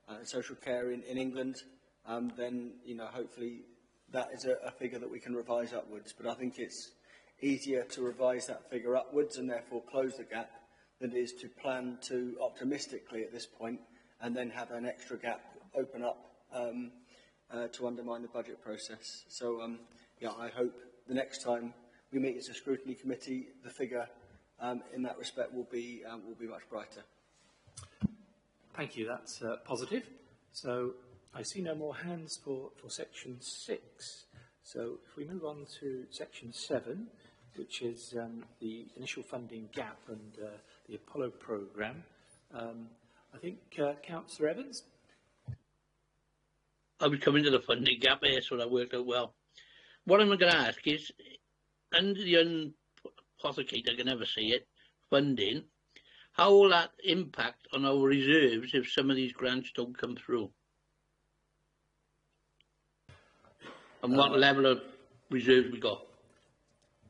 and social care in England, then, you know, hopefully that is a figure that we can revise upwards. But I think it's easier to revise that figure upwards and therefore close the gap than it is to plan too optimistically at this point and then have an extra gap open up to undermine the budget process. So, yeah, I hope the next time we meet as a scrutiny committee, the figure in that respect will be much brighter. Thank you. That's positive. So I see no more hands for section 6. So if we move on to section 7, which is the initial funding gap and the Apollo programme, I think Councillor Evans. I was coming to the funding gap here, so that worked out well. What I'm going to ask is, under the unhypothecated, I can never see it, funding, how will that impact on our reserves if some of these grants don't come through? And what level of reserves we got?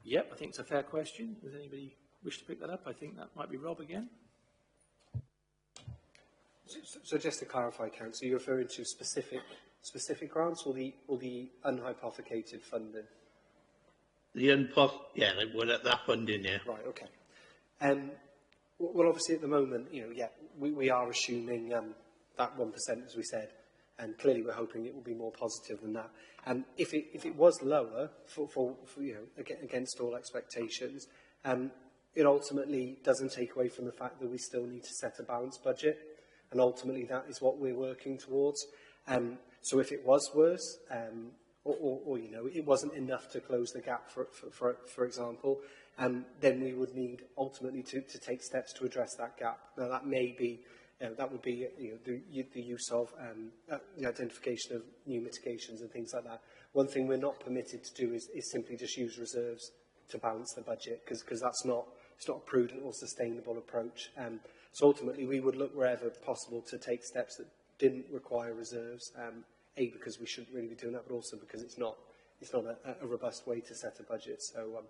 Yep, I think it's a fair question. Does anybody wish to pick that up? I think that might be Rob again. So just to clarify, Councillor, you're referring to specific grants or the unhypothecated funding? Yeah, that funding, yeah. Right, okay. Well, obviously at the moment, you know, yeah, we are assuming that 1%, as we said, and clearly we're hoping it will be more positive than that. And if it was lower, for you know, against all expectations, it ultimately doesn't take away from the fact that we still need to set a balanced budget, and ultimately that is what we're working towards. So if it was worse, or you know, it wasn't enough to close the gap, for example, then we would need ultimately to take steps to address that gap. Now that may be, that would be, you know, the use of the identification of new mitigations and things like that. One thing we're not permitted to do is simply just use reserves to balance the budget, because it's not a prudent or sustainable approach. So ultimately we would look wherever possible to take steps that didn't require reserves. A, because we shouldn't really be doing that, but also because it's not a robust way to set a budget. So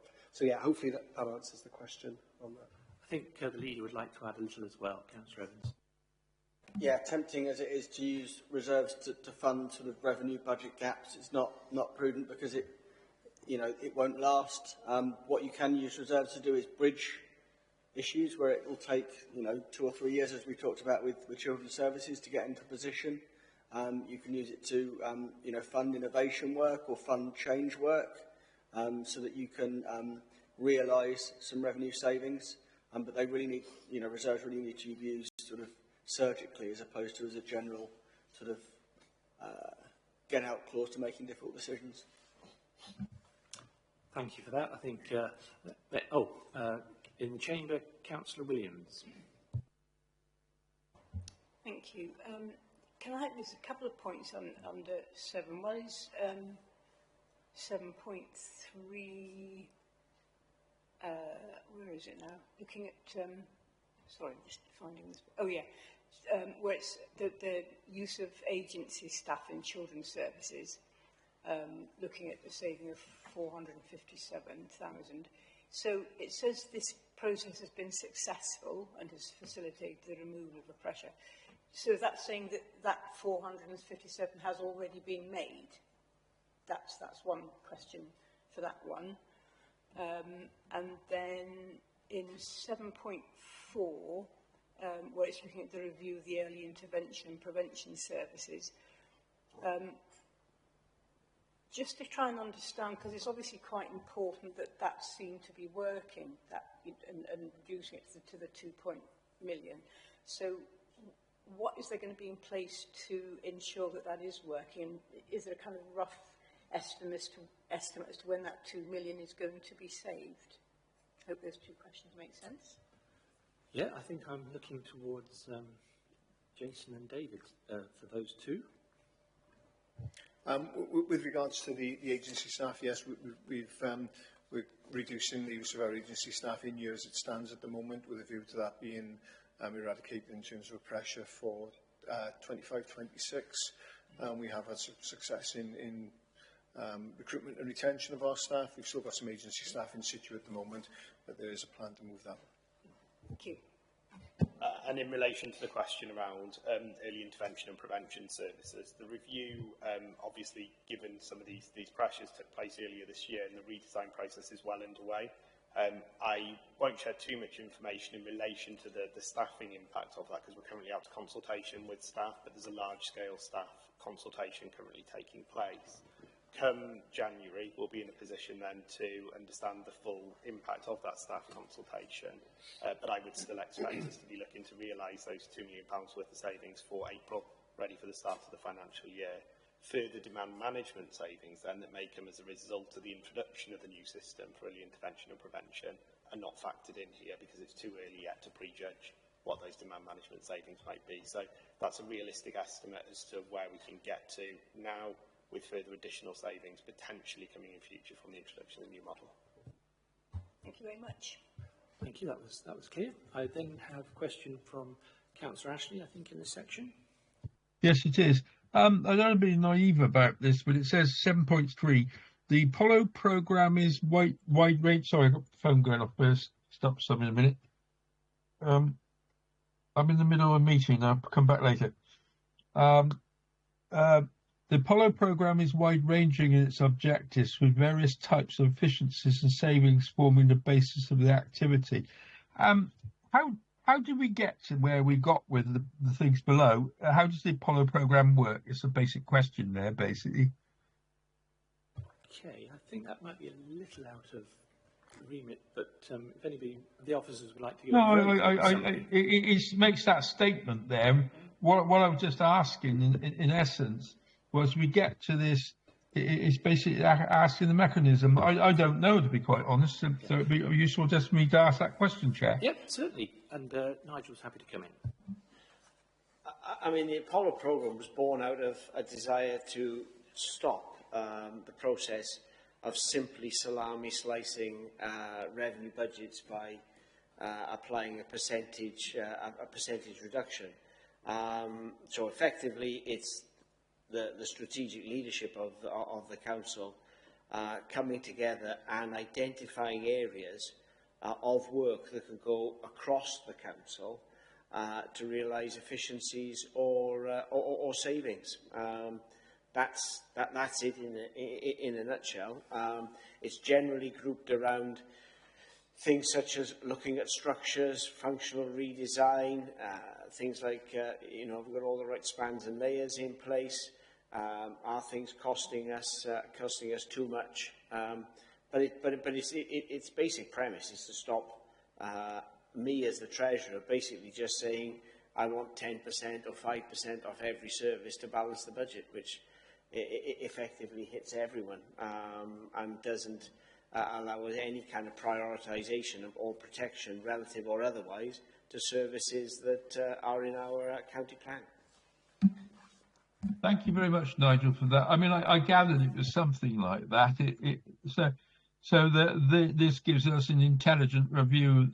yeah, hopefully that answers the question on that. I think the leader would like to add a little as well, Councillor Evans. Yeah, tempting as it is to use reserves to fund sort of revenue budget gaps, it's not prudent because it won't last. What you can use reserves to do is bridge issues where it will take 2 or 3 years, as we talked about with children's services, to get into position. You can use it to fund innovation work or fund change work, so that you can realise some revenue savings. But they really need, reserves really need to be used sort of surgically as opposed to as a general sort of get out clause to making difficult decisions. Thank you for that. I think, in the chamber, Councillor Williams. Thank you. Can I have just a couple of points under 7? One is 7.3, where is it now? Looking at, sorry, just finding this. Oh, yeah. Where it's the use of agency staff in children's services, looking at the saving of 457,000. So it says this process has been successful and has facilitated the removal of the pressure. So that's saying that 457 has already been made. That's one question for that one. And then in 7.4, where it's looking at the review of the early intervention and prevention services, just to try and understand, because it's obviously quite important that seemed to be working, and reducing it to the 2 million. So what is there going to be in place to ensure that is working? Is there a kind of rough estimate as to when that 2 million is going to be saved? I hope those two questions make sense. Yeah, I think I'm looking towards Jason and David for those two. With regards to the agency staff, yes, we're reducing the use of our agency staff in year as it stands at the moment, with a view to that being eradicated in terms of pressure for 25-26. We have had success in recruitment and retention of our staff. We've still got some agency staff in situ at the moment, but there is a plan to move that. Thank you. And in relation to the question around early intervention and prevention services, the review, obviously, given some of these pressures, took place earlier this year, and the redesign process is well underway. I won't share too much information in relation to the staffing impact of that, because we're currently out to consultation with staff, but there's a large-scale staff consultation currently taking place. Come January, we'll be in a position then to understand the full impact of that staff consultation, but I would still expect us to be looking to realise those £2 million worth of savings for April, ready for the start of the financial year. Further demand management savings then that may come as a result of the introduction of the new system for early intervention and prevention are not factored in here, because it's too early yet to prejudge what those demand management savings might be. So that's a realistic estimate as to where we can get to now, with further additional savings potentially coming in future from the introduction of the new model. Thank you very much. Thank you. That was clear. I then have a question from Councillor Ashley, I think, in this section. Yes, it is. I don't want to be naive about this, but it says 7.3. The Apollo programme is wide range. Sorry, I've got the phone going off first. Stop some in a minute. I'm in the middle of a meeting. I'll come back later. The Apollo programme is wide-ranging in its objectives, with various types of efficiencies and savings forming the basis of the activity. How did we get to where we got with the things below? How does the Apollo programme work? It's a basic question there, basically. Okay, I think that might be a little out of remit, but if anybody of the officers would like to give it makes that statement there. What I was just asking, in essence, was we get to this, it's basically asking the mechanism. I don't know, to be quite honest, so it'd be useful just for me to ask that question, Chair. Yep, certainly. And Nigel's happy to come in. I mean, the Apollo programme was born out of a desire to stop the process of simply salami slicing revenue budgets by applying a percentage reduction. So effectively, it's the strategic leadership of the council coming together and identifying areas of work that could go across the council to realise efficiencies or savings. That's it in a nutshell. It's generally grouped around things such as looking at structures, functional redesign, things like we've got all the right spans and layers in place. Are things costing us too much? But its basic premise is to stop me as the treasurer basically just saying I want 10% or 5% off every service to balance the budget, which effectively hits everyone and doesn't allow any kind of prioritisation or protection, relative or otherwise, to services that are in our county plan. Thank you very much, Nigel, for that. I mean, I gathered it was something like that. This gives us an intelligent review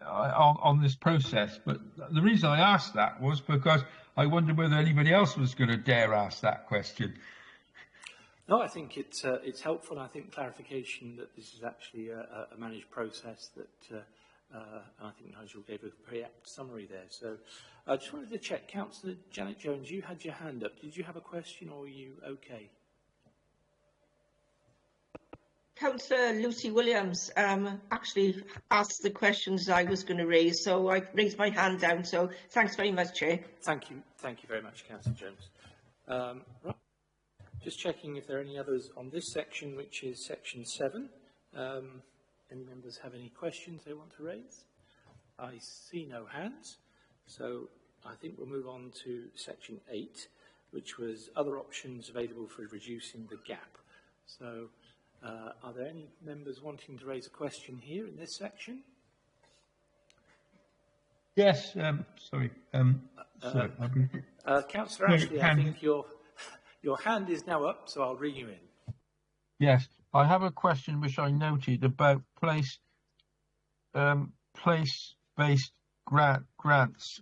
on this process. But the reason I asked that was because I wondered whether anybody else was going to dare ask that question. No, I think it's helpful. I think clarification that this is actually a managed process that, and I think Nigel gave a pretty apt summary there. So I just wanted to check, Councillor Janet Jones, you had your hand up. Did you have a question, or are you okay? Councillor Lucy Williams actually asked the questions I was going to raise, so I raised my hand down. So thanks very much, Chair. Thank you very much, Councillor Jones. Right. Just checking if there are any others on this section, which is section 7. Any members have any questions they want to raise? I see no hands, so I think we'll move on to section 8, which was other options available for reducing the gap. So are there any members wanting to raise a question here in this section? Yes, sorry. Councillor Ashley, I think you're Your hand is now up, so I'll ring you in. Yes, I have a question which I noted about place-based grants.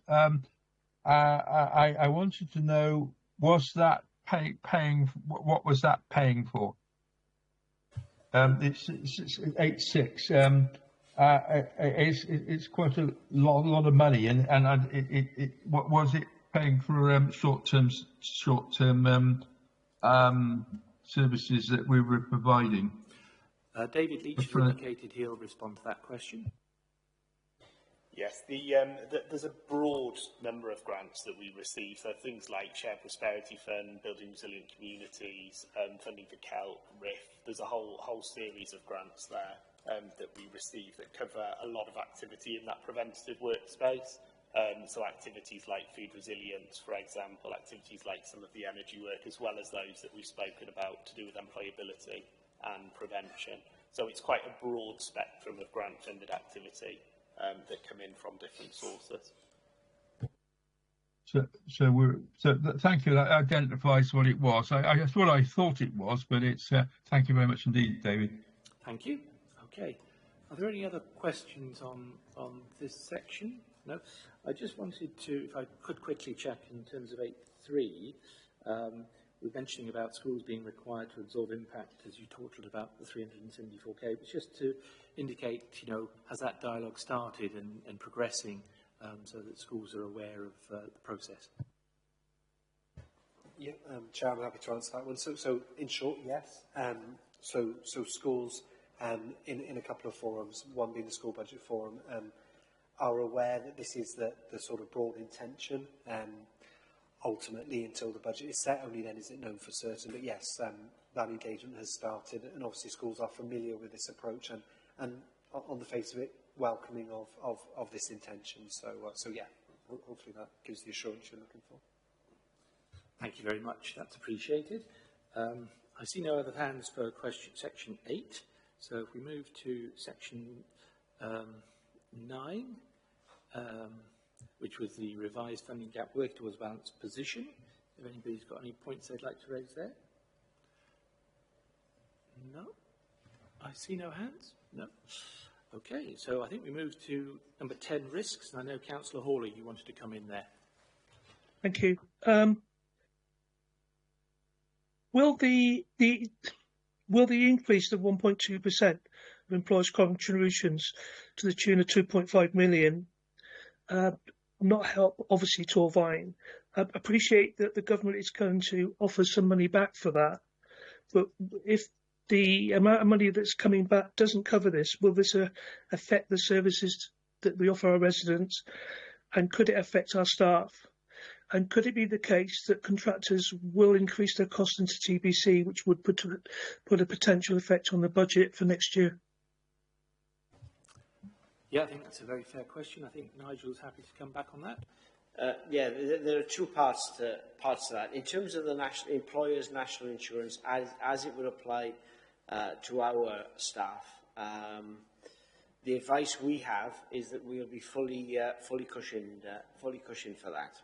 I wanted to know, was that paying? What was that paying for? It's 86. It's quite a lot of money, and what was it paying for? Short-term services that we were providing. David Leach has indicated he'll respond to that question. Yes, there's a broad number of grants that we receive. So things like Shared Prosperity Fund, Building Resilient Communities, funding for KELP, RIF. There's a whole series of grants there that we receive that cover a lot of activity in that preventative workspace. So activities like food resilience, for example, activities like some of the energy work, as well as those that we've spoken about to do with employability and prevention. So it's quite a broad spectrum of grant-funded activity that come in from different sources. Thank you. That identifies what it was. That's what I thought it was, but it's. Thank you very much indeed, David. Thank you. Okay. Are there any other questions on this section? No. I just wanted to, if I could quickly check in terms of 8.3. We're mentioning about schools being required to absorb impact, as you talked about the 374k. But just to indicate, has that dialogue started and progressing so that schools are aware of the process? Yeah, Chair, I'm happy to answer that one. So in short, yes. So schools in a couple of forums, one being the school budget forum, are aware that this is the sort of broad intention. Ultimately, until the budget is set, only then is it known for certain. But yes, that engagement has started, and obviously schools are familiar with this approach and on the face of it, welcoming of this intention. So yeah, hopefully that gives the assurance you're looking for. Thank you very much. That's appreciated. I see no other hands for section 8. So if we move to section 9, which was the revised funding gap work towards balanced position. If anybody's got any points they'd like to raise there? No? I see no hands? No? Okay, so I think we move to number 10, risks. And I know Councillor Hawley, you wanted to come in there. Thank you. Will the increase of 1.2% of employers' contributions to the tune of 2.5 million not help, obviously, Torvine? I appreciate that the government is going to offer some money back for that, but if the amount of money that's coming back doesn't cover this, will this affect the services that we offer our residents, and could it affect our staff? And could it be the case that contractors will increase their costs into TBC, which would put a potential effect on the budget for next year? Yeah, I think that's a very fair question. I think Nigel's happy to come back on that. Yeah, there are two parts to that. In terms of the employers' national insurance, as it would apply to our staff, the advice we have is that we will be fully cushioned for that.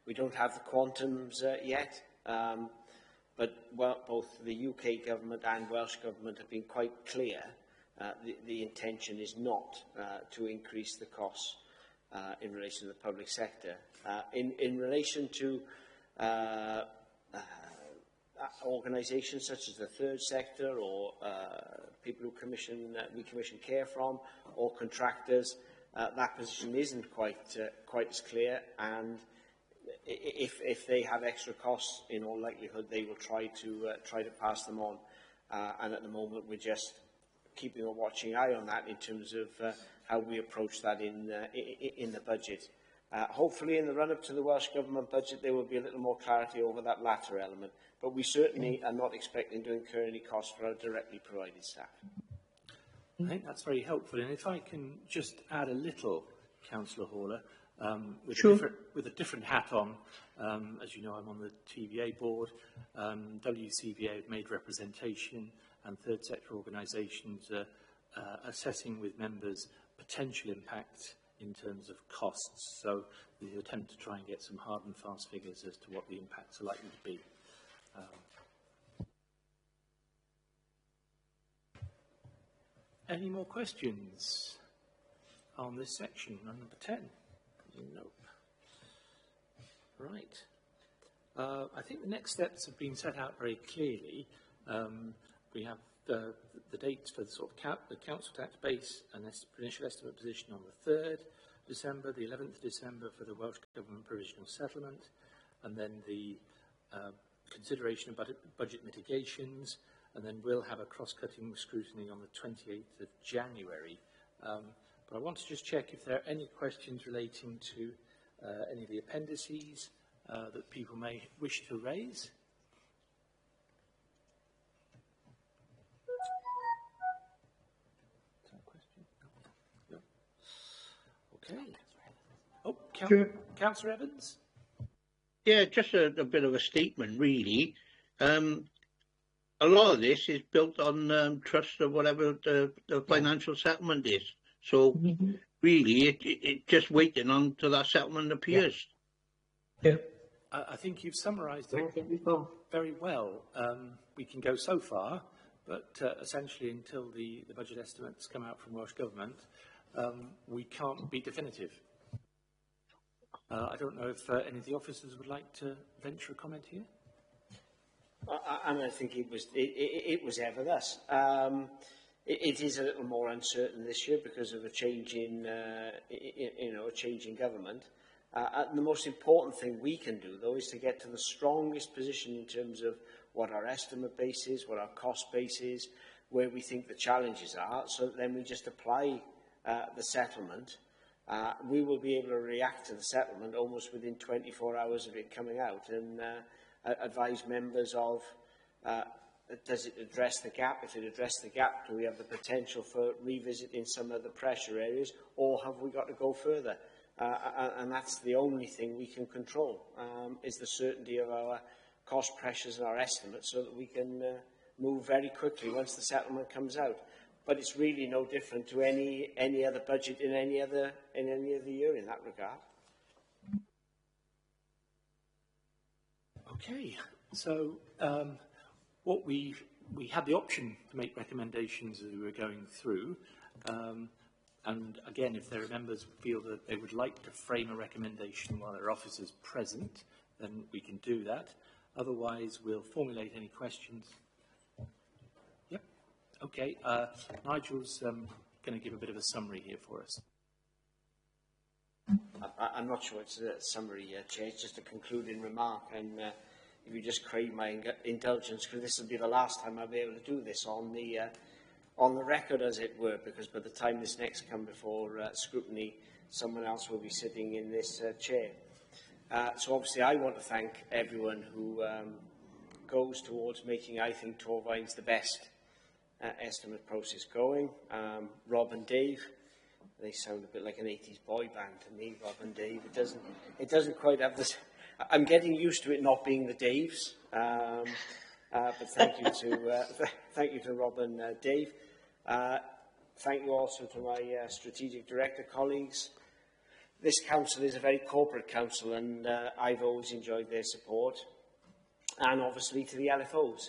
We don't have the quantums yet, but both the UK government and Welsh government have been quite clear. The intention is not to increase the costs in relation to the public sector. In relation to organisations such as the third sector or people who we commission care from, or contractors, that position isn't quite as clear, and if they have extra costs, in all likelihood they will try to pass them on. And at the moment we're just keeping a watching eye on that in terms of how we approach that in the budget. Hopefully in the run-up to the Welsh Government budget there will be a little more clarity over that latter element, but we certainly are not expecting to incur any costs for our directly provided staff. I think that's very helpful, and if I can just add a little, Councillor Haller, with a different hat on. As you know, I'm on the TVA board. WCVA have made representation, and third sector organisations are assessing with members potential impact in terms of costs. So the attempt to try and get some hard and fast figures as to what the impacts are likely to be. Any more questions on this section, on number 10? Nope. Right. I think the next steps have been set out very clearly. We have the dates for the sort of the council tax base and initial estimate position on the 3rd December, the 11th December for the Welsh Government Provisional Settlement, and then the consideration of budget mitigations, and then we'll have a cross-cutting scrutiny on the 28th of January. But I want to just check if there are any questions relating to any of the appendices that people may wish to raise. No. Okay. Oh, Councillor Evans? Yeah, just a bit of a statement, really. A lot of this is built on trust or whatever the financial settlement is. So, really, it's just waiting until that settlement appears. Yeah. I think you've summarised it very well. We can go so far, but essentially until the budget estimates come out from Welsh Government, we can't be definitive. I don't know if any of the officers would like to venture a comment here. I think it was ever thus. It is a little more uncertain this year because of a change in, a change in government. The most important thing we can do, though, is to get to the strongest position in terms of what our estimate base is, what our cost base is, where we think the challenges are, so that then we just apply the settlement. We will be able to react to the settlement almost within 24 hours of it coming out and advise members of does it address the gap? If it addresses the gap, do we have the potential for revisiting some of the pressure areas, or have we got to go further? And that's the only thing we can control, is the certainty of our cost pressures and our estimates, so that we can move very quickly once the settlement comes out. But it's really no different to any other budget in any other year in that regard. Okay, so what we had the option to make recommendations as we were going through, and again, if there are members who feel that they would like to frame a recommendation while there are officers present, then we can do that. Otherwise, we'll formulate any questions. Yep. Okay. Nigel's going to give a bit of a summary here for us. I'm not sure it's a summary, Chair. It's just a concluding remark. And if you just crave my indulgence, because this will be the last time I'll be able to do this on the record, as it were, because by the time this next comes before scrutiny, someone else will be sitting in this chair. So obviously I want to thank everyone who goes towards making, I think, Torvine's the best estimate process going. Rob and Dave, they sound a bit like an 80s boy band to me, Rob and Dave. It doesn't quite have this. I'm getting used to it not being the Daves. But thank you to Rob and Dave. Thank you also to my strategic director colleagues. This council is a very corporate council, and I've always enjoyed their support. And obviously to the LFOs,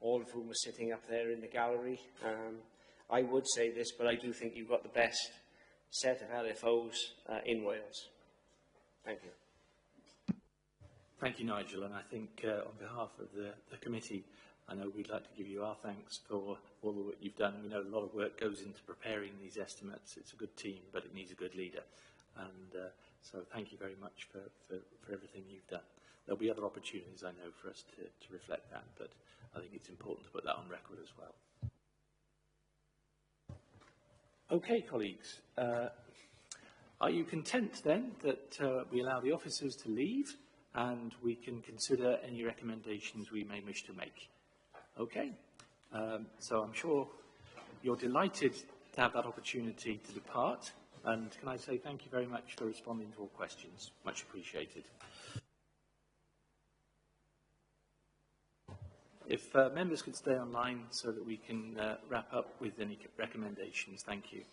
all of whom are sitting up there in the gallery. I would say this, but I do think you've got the best set of LFOs in Wales. Thank you. Thank you, Nigel, and I think on behalf of the committee, I know we'd like to give you our thanks for all the work you've done. We know a lot of work goes into preparing these estimates. It's a good team, but it needs a good leader. And so thank you very much for everything you've done. There'll be other opportunities, I know, for us to reflect that, but I think it's important to put that on record as well. Okay, colleagues. Are you content, then, that we allow the officers to leave and we can consider any recommendations we may wish to make? Okay. So I'm sure you're delighted to have that opportunity to depart. And can I say thank you very much for responding to all questions. Much appreciated. If members could stay online so that we can wrap up with any recommendations. Thank you.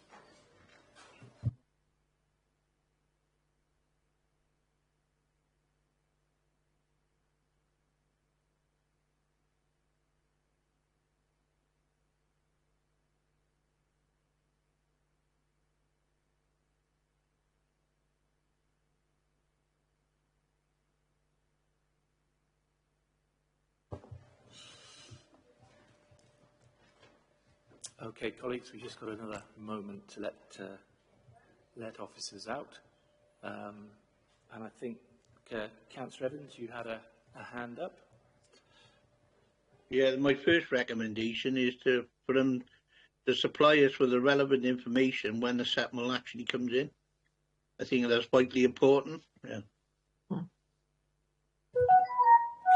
Okay, colleagues, we've just got another moment to let officers out. And I think, Councillor Evans, you had a hand up. Yeah, my first recommendation is for them to supply us with the relevant information when the settlement actually comes in. I think that's vitally important. Yeah.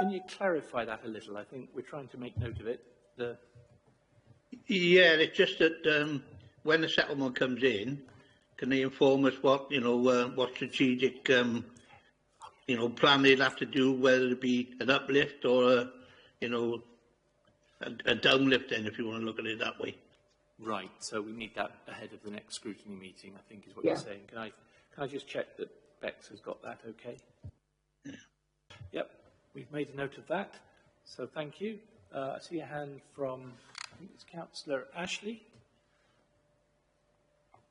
Can you clarify that a little? I think we're trying to make note of it. Yeah, it's just that when the settlement comes in, can they inform us what what strategic plan they'll have to do, whether it be an uplift or a downlift, then, if you want to look at it that way. Right. So we need that ahead of the next scrutiny meeting, I think, is what you're saying. Can I just check that Bex has got that okay? Yeah. Yep. We've made a note of that. So thank you. I see a hand from, I think it's Councillor Ashley.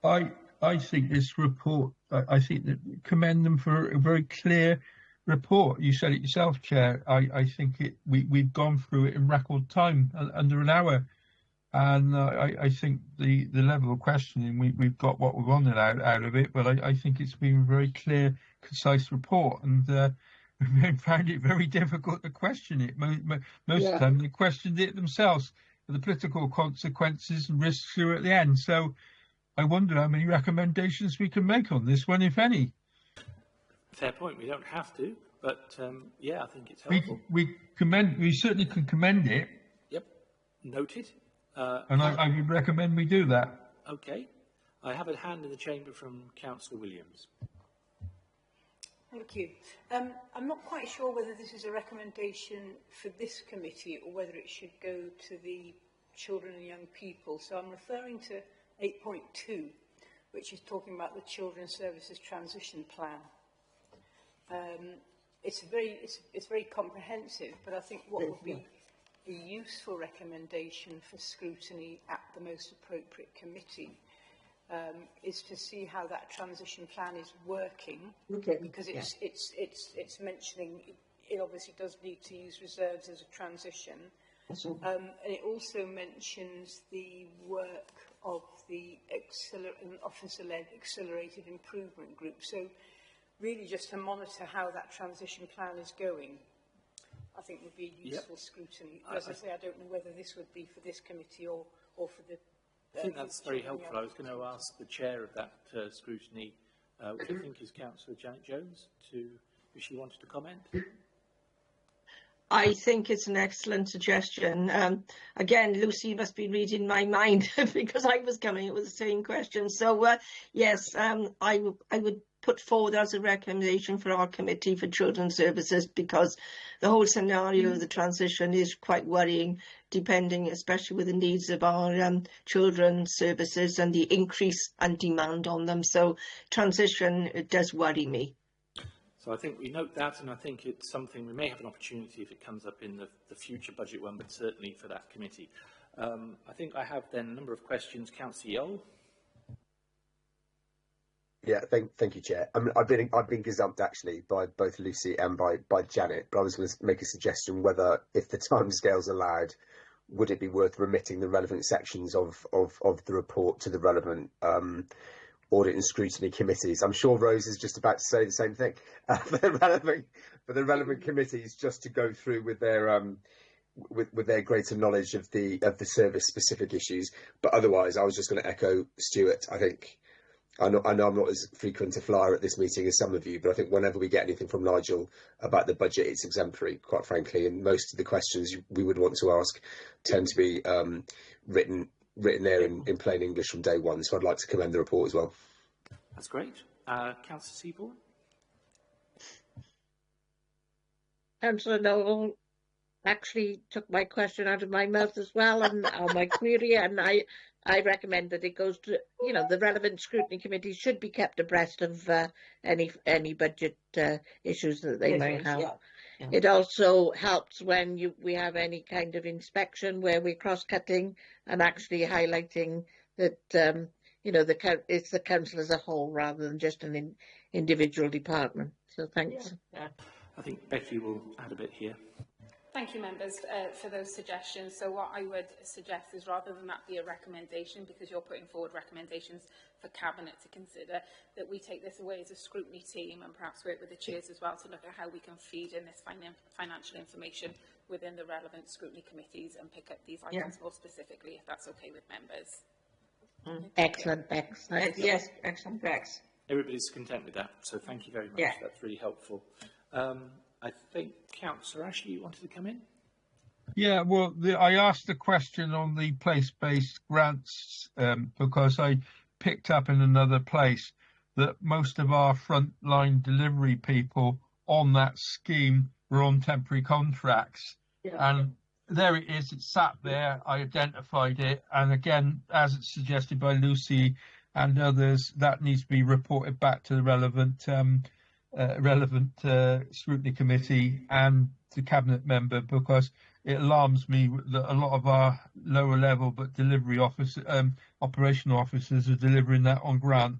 I think this report, I think that commend them for a very clear report. You said it yourself, Chair. I think we've gone through it in record time, under an hour. And I think the level of questioning, we've got what we wanted out of it, but I think it's been a very clear, concise report. And we found it very difficult to question it. Most of the time they questioned it themselves. The political consequences and risks are at the end. So I wonder how many recommendations we can make on this one, if any. Fair point. We don't have to, but yeah, I think it's helpful. We certainly can commend it. Yep. Noted. And I would recommend we do that. Okay. I have a hand in the chamber from Councillor Williams. Thank you. I'm not quite sure whether this is a recommendation for this committee or whether it should go to the children and young people. So I'm referring to 8.2, which is talking about the Children's Services Transition Plan. It's very comprehensive, but I think what would be a useful recommendation for scrutiny at the most appropriate committee is to see how that transition plan is working, because it's mentioning it obviously does need to use reserves as a transition, and it also mentions the work of the officer-led accelerated improvement group. So really just to monitor how that transition plan is going, I think would be a useful scrutiny. As I say, I don't know whether this would be for this committee or for the... I think that's very helpful. I was going to ask the chair of that scrutiny, which I think is Councillor Janet Jones, if she wanted to comment. I think it's an excellent suggestion. Again, Lucy must be reading my mind because I was coming up with the same question. So, yes, I would put forward as a recommendation for our Committee for Children's Services, because the whole scenario of the transition is quite worrying, depending especially with the needs of our children's services and the increase and demand on them. So transition, it does worry me. So I think we note that, and I think it's something we may have an opportunity if it comes up in the future budget one, but certainly for that committee. I think I have then a number of questions. Councillor Yole. Yeah, thank you, Chair. I mean, I've been gazumped actually by both Lucy and by Janet, but I was going to make a suggestion whether, if the timescales allowed, would it be worth remitting the relevant sections of the report to the relevant audit and scrutiny committees. I'm sure Rose is just about to say the same thing for the relevant committees, just to go through with their greater knowledge of the service specific issues. But otherwise, I was just going to echo Stuart. I think I know I'm not as frequent a flyer at this meeting as some of you, but I think whenever we get anything from Nigel about the budget, it's exemplary, quite frankly. And most of the questions we would want to ask tend to be written there in plain English from day one. So I'd like to commend the report as well. That's great. Councillor Seaborn. Councillor Noel actually took my question out of my mouth as well, and my query, and I recommend that it goes to, the relevant scrutiny committees should be kept abreast of any budget issues that they may have. Yeah. It also helps when we have any kind of inspection where we're cross-cutting and actually highlighting that, it's the council as a whole rather than just an individual department. So thanks. Yeah. I think Becky will add a bit here. Thank you, members, for those suggestions. So what I would suggest is, rather than that be a recommendation, because you're putting forward recommendations for Cabinet to consider, that we take this away as a scrutiny team and perhaps work with the chairs as well to look at how we can feed in this financial information within the relevant scrutiny committees and pick up these items more specifically, if that's okay with members. Excellent, Bex. Yes, excellent, Bex. Everybody's content with that, so thank you very much. Yeah. That's really helpful. I think Councillor Ashley, you wanted to come in? Yeah, well, I asked the question on the place-based grants because I picked up in another place that most of our frontline delivery people on that scheme were on temporary contracts. Yeah. And there it is, it's sat there, I identified it, and again, as it's suggested by Lucy and others, that needs to be reported back to the relevant scrutiny committee and the Cabinet member, because it alarms me that a lot of our lower level but delivery office operational officers are delivering that on grant.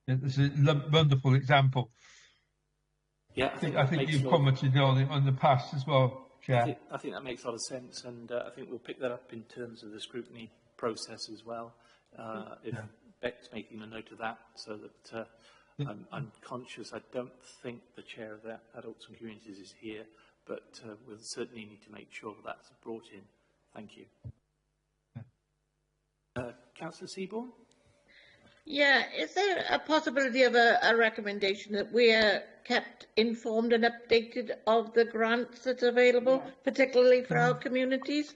It's a wonderful example. Yeah, I think you've commented on the past as well, Chair. I think that makes a lot of sense, and I think we'll pick that up in terms of the scrutiny process as well. If Beck's making a note of that, so that I'm conscious. I don't think the chair of the Adults and Communities is here, but we'll certainly need to make sure that that's brought in. Thank you. Councillor Seaborn? Yeah, is there a possibility of a recommendation that we are kept informed and updated of the grants that's available, particularly for our communities?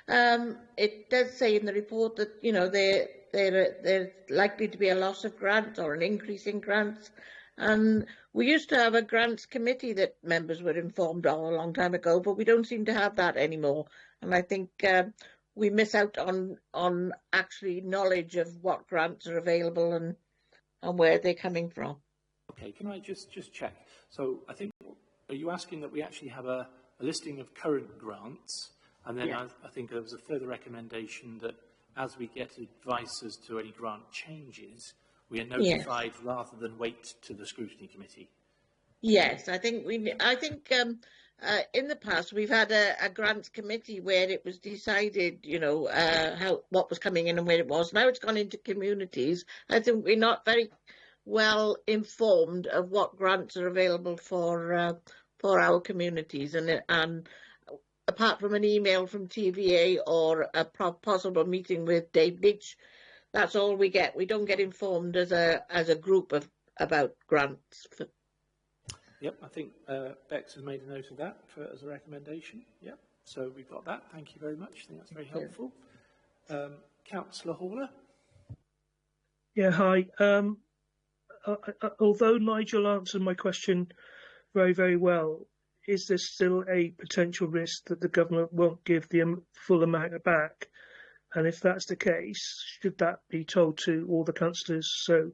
It does say in the report that, you know, there's likely to be a loss of grants or an increase in grants. And we used to have a grants committee that members were informed of a long time ago, but we don't seem to have that anymore. And I think we miss out on actually knowledge of what grants are available and where they're coming from. Okay, can I just check? So I think, are you asking that we actually have a listing of current grants? And then I think there was a further recommendation that as we get advice as to any grant changes, we are notified rather than wait to the scrutiny committee. Yes, I think in the past we've had a grants committee where it was decided, you know, what was coming in and where it was. Now it's gone into communities. I think we're not very well informed of what grants are available for our communities, and apart from an email from TVA or a possible meeting with Dave Beach, that's all we get. We don't get informed as a group about grants. Yep, I think Bex has made a note of that as a recommendation. Yep, so we've got that. Thank you very much. I think that's very helpful. Councillor Horler? Yeah, hi. Although Nigel answered my question very, very well, is there still a potential risk that the government won't give the full amount back? And if that's the case, should that be told to all the councillors so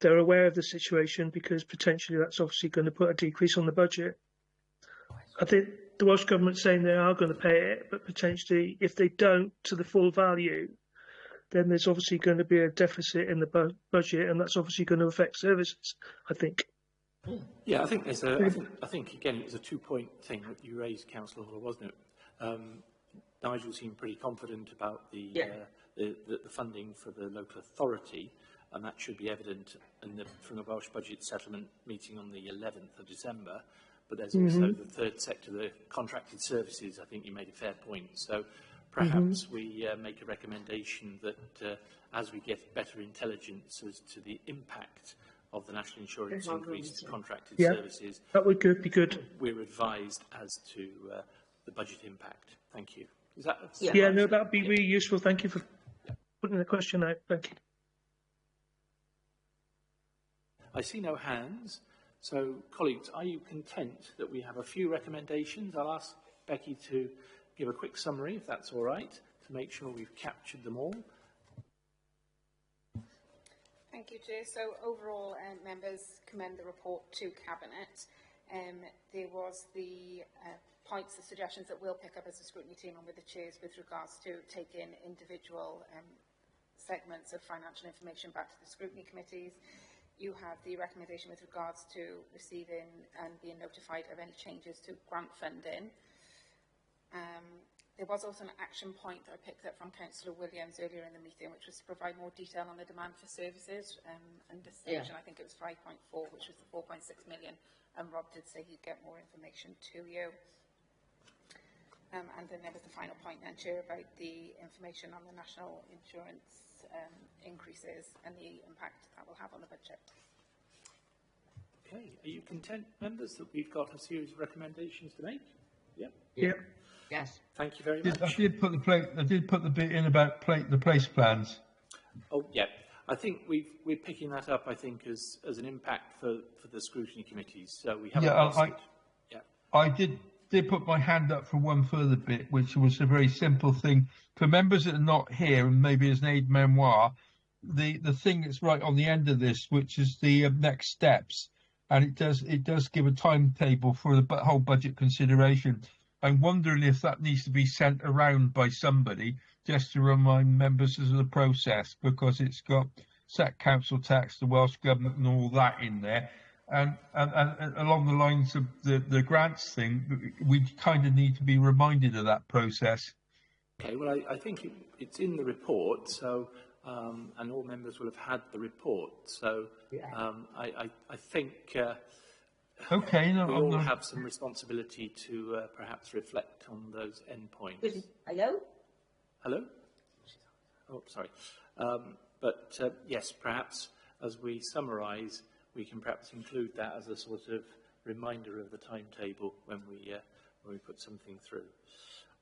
they're aware of the situation, because potentially that's obviously going to put a decrease on the budget? I think the Welsh Government saying they are going to pay it, but potentially if they don't to the full value, then there's obviously going to be a deficit in the budget, and that's obviously going to affect services, I think. Yeah, I think there's I think again it was a 2-point thing that you raised, Councillor Hall, wasn't it? Nigel seemed pretty confident about the funding for the local authority, and that should be evident from the Welsh Budget Settlement meeting on the 11th of December. But there's also the third sector, the contracted services. I think you made a fair point. So perhaps we make a recommendation that as we get better intelligence as to the impact of the national insurance increase to contracted services, that would be good. We're advised as to the budget impact. Thank you. Is that no, that would be really useful. Thank you for putting the question out. Thank you. I see no hands. So, colleagues, are you content that we have a few recommendations? I'll ask Becky to give a quick summary, if that's all right, to make sure we've captured them all. Thank you, Chair. So overall, members commend the report to Cabinet. There was the points, the suggestions that we'll pick up as a scrutiny team and with the chairs with regards to taking individual segments of financial information back to the scrutiny committees. You have the recommendation with regards to receiving and being notified of any changes to grant funding. There was also an action point that I picked up from Councillor Williams earlier in the meeting, which was to provide more detail on the demand for services. And this section, I think it was 5.4, which was the 4.6 million. And Rob did say he'd get more information to you. And then there was the final point then, Chair, about the information on the national insurance increases and the impact that will have on the budget. Okay, are you content, members, that we've got a series of recommendations to make? Yeah. Yeah. Yes. Thank you very much. I did put the bit in about the place plans. Oh, yeah. I think we're picking that up, I think, as an impact for the scrutiny committees. So we haven't lost it. Yeah. I did put my hand up for one further bit, which was a very simple thing. For members that are not here, and maybe as an aide-memoire, the thing that's right on the end of this, which is the next steps, and it does give a timetable for the whole budget consideration. I'm wondering if that needs to be sent around by somebody just to remind members of the process, because it's got set council tax, the Welsh Government and all that in there. And along the lines of the grants thing, we kind of need to be reminded of that process. Okay, well, I think it's in the report, so, and all members will have had the report. So I think okay, no, we all have some responsibility to perhaps reflect on those endpoints. Hello? Hello? Oh, sorry. But yes, perhaps as we summarise, we can perhaps include that as a sort of reminder of the timetable when we put something through.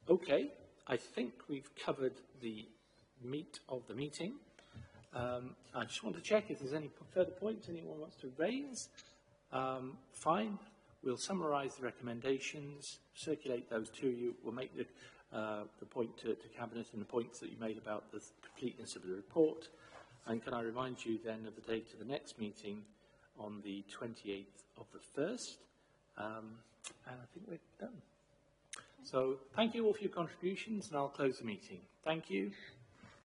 Okay, I think we've covered the meat of the meeting. I just want to check if there's any further points anyone wants to raise. Fine, we'll summarise the recommendations, circulate those to you. We'll make the point to Cabinet and the points that you made about the completeness of the report. And can I remind you then of the date of the next meeting on the 28th of the 1st. And I think we're done. So thank you all for your contributions, and I'll close the meeting. Thank you.